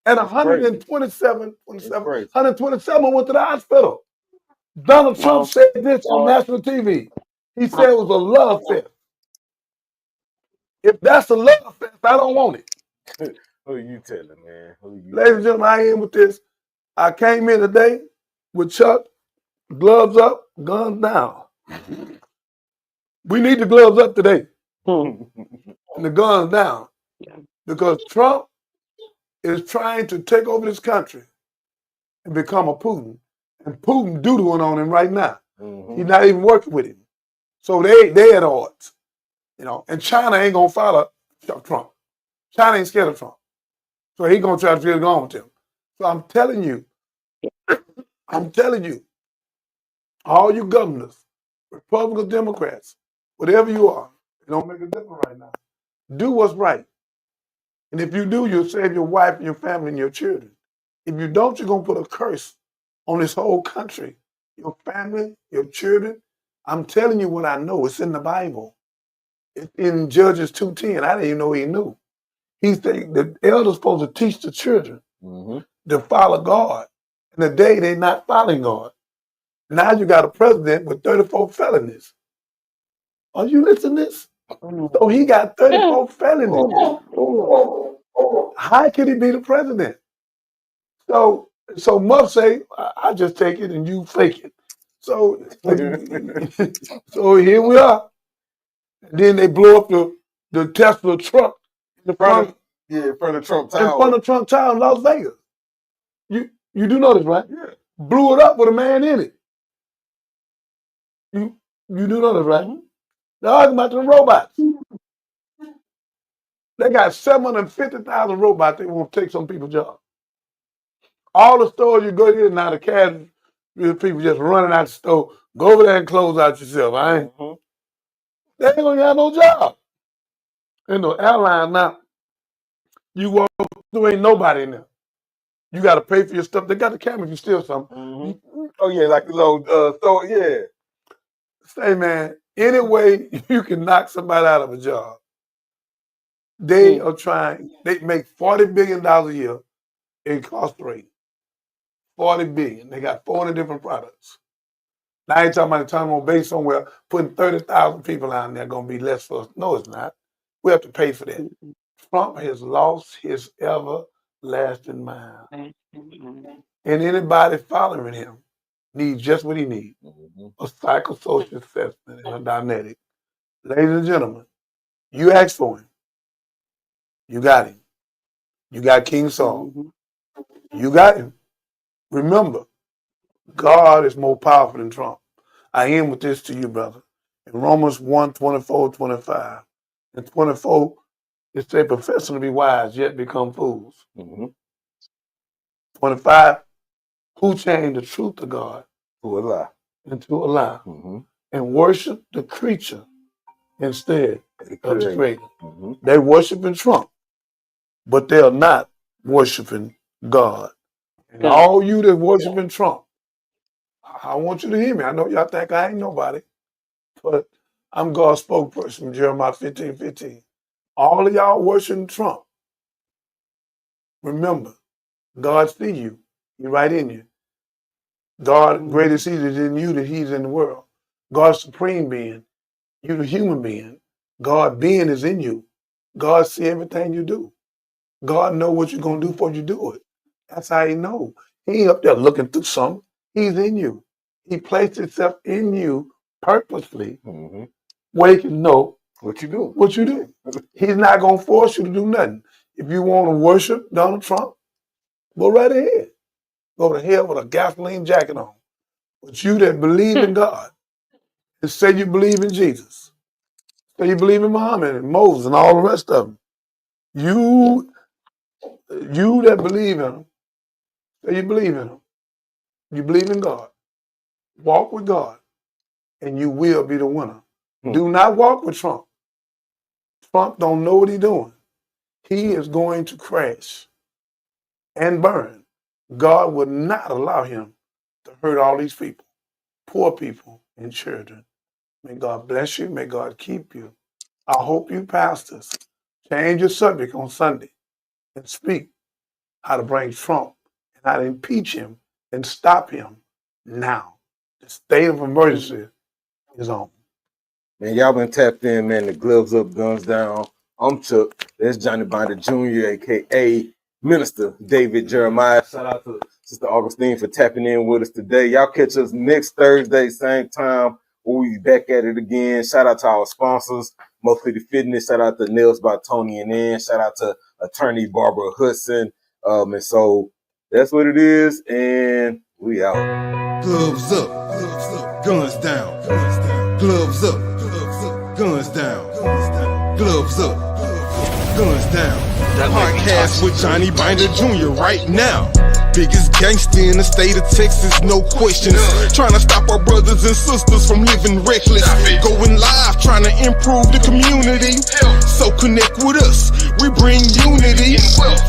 And 127 went to the hospital. Donald Trump said this on national TV. He said it was a love fest. If that's a love fest, I don't want it. Who you telling, man? Who you Ladies and gentlemen, I end with this. I came in today with Chuck, gloves up, guns down. We need the gloves up today and the guns down because Trump is trying to take over this country and become a Putin. And Putin doodling on him right now. He's not even working with him. So they at odds. You know, and China ain't gonna follow Trump. China ain't scared of Trump. So he gonna try to get on with him. So I'm telling you, all you governors, Republicans, Democrats, whatever you are, it don't make a difference right now. Do what's right. And if you do, you'll save your wife and your family and your children. If you don't, you're gonna put a curse on this whole country. Your family, your children. I'm telling you what I know. It's in the Bible. It's in Judges 2:10. I didn't even know he knew. He said the elders supposed to teach the children to follow God. And today they're not following God. Now you got a president with 34 felonies. Are you listening to this? So he got 34 felonies. How can he be the president? So Muff say, I just take it and you fake it. So here we are. And then they blow up the Tesla truck in front of Trump Tower. In front of Trump Tower in Las Vegas. You do know this, right? Yeah. Blew it up with a man in it. You do know this, right? They're arguing about them robots. They got 750,000 robots they want to take some people's jobs. All the stores you go to now, the cash people just running out the store. Go over there and close out yourself. They ain't gonna have no job. In the airline now, you walk through, ain't nobody in there. You got to pay for your stuff. They got the camera if you steal something. Oh yeah, like the little store. Yeah. Say, man, any way you can knock somebody out of a job, they are trying. They make $40 billion a year incarcerated. $40 billion. They got 40 different products. Now I ain't talking about the Guantanamo Bay somewhere, putting 30,000 people down there going to be less for us. No, it's not. We have to pay for that. Trump has lost his everlasting mind. And anybody following him needs just what he needs, a psychosocial assessment and a dynamic. Ladies and gentlemen, you asked for him. You got him. You got King Saul. You got him. Remember, God is more powerful than Trump. I end with this to you, brother. In Romans 1, 24, 25, and 24, it says, professing to be wise, yet become fools. 25, who changed the truth of God To a lie. into a lie and worship the creature instead of the creator. They worshiping Trump, but they are not worshiping God. And all you that worshiping Trump, I want you to hear me. I know y'all think I ain't nobody, but I'm God's spokesperson, Jeremiah 15:15. All of y'all worshiping Trump, remember, God see you. He right in you. God, greatest He is in you than He's in the world. God's supreme being, you the human being. God being is in you. God see everything you do. God know what you're going to do before you do it. That's how He know. He ain't up there looking through something. He's in you. He placed Himself in you purposely where He can know what you do. What you do. He's not going to force you to do nothing. If you want to worship Donald Trump, go right ahead. Go to hell with a gasoline jacket on. But you that believe in God and say you believe in Jesus, say you believe in Muhammad and Moses and all the rest of them, you that believe in them, say you believe in them, you believe in God, walk with God, and you will be the winner. Do not walk with Trump. Trump don't know what he's doing. He is going to crash and burn. God would not allow him to hurt all these people, poor people and children. May God bless you. May God keep you. I hope you pastors change your subject on Sunday and speak how to bring Trump and how to impeach him and stop him now. The state of emergency is on. Man, y'all been tapped in, man. The gloves up, guns down. I'm Chuck. That's Johnny Binder Jr., a.k.a. Minister David Jeremiah. Shout out to Sister Augustine for tapping in with us today. Y'all catch us next Thursday, same time. We'll be back at it again. Shout out to our sponsors, Mostly the Fitness. Shout out to Nails by Tony and Ann. Shout out to Attorney Barbara Hudson. And so that's what it is. And we out. Gloves up, guns down. Gloves up, guns down. Gloves up, guns down. Podcast with Johnny Binder Jr. right now. Biggest gangster in the state of Texas, no questions. Trying to stop our brothers and sisters from living reckless. Going live, trying to improve the community. So connect with us, we bring unity.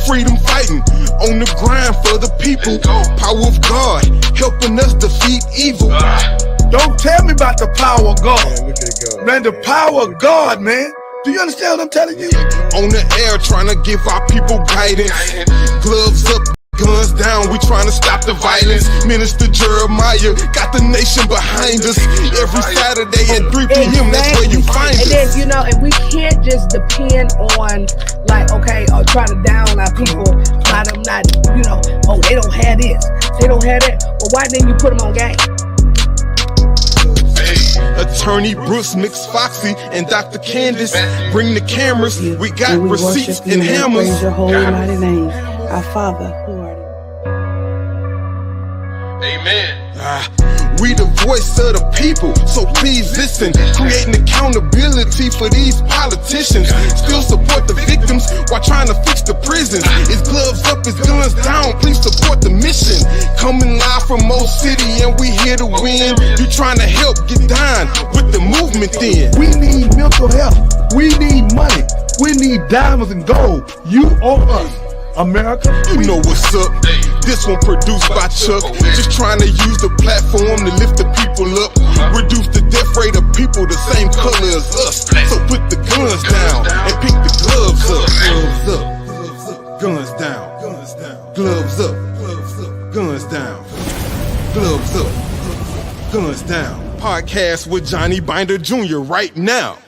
Freedom fighting, on the grind for the people. Power of God, helping us defeat evil. Don't tell me about the power of God. Man, the power of God, man. Do you understand what I'm telling you? On the air, trying to give our people guidance. Gloves up, guns down, we trying to stop the violence. Minister Jeremiah got the nation behind us. Every Saturday at 3 p.m., that's where you find us. And then, you know, and we can't just depend on, like, okay, or try to down our people by them not, you know, oh, they don't have this, they don't have that. Well, why didn't you put them on game? Attorney Brooks, Mix Foxy, and Dr. Candace bring the cameras. We got receipts and hammers. Praise your holy mighty name, our Father who art in. Amen. We the voice of the people, so please listen. Creating accountability for these politicians. Still support the victims while trying to fix the prisons. It's gloves up, it's guns down. Please support the mission. Coming live from Mo City, and we here to win. You trying to help get down with the movement then. We need mental health. We need money. We need diamonds and gold. You owe us, America. You know what's up. This one produced by Chuck. Just trying to use the platform to lift the people up. Reduce the death rate of people the same color as us. So put the guns down and pick the gloves up. Gloves up, guns down. Gloves up, guns down. Gloves up, Guns Down, podcast with Johnny Binder Jr. right now.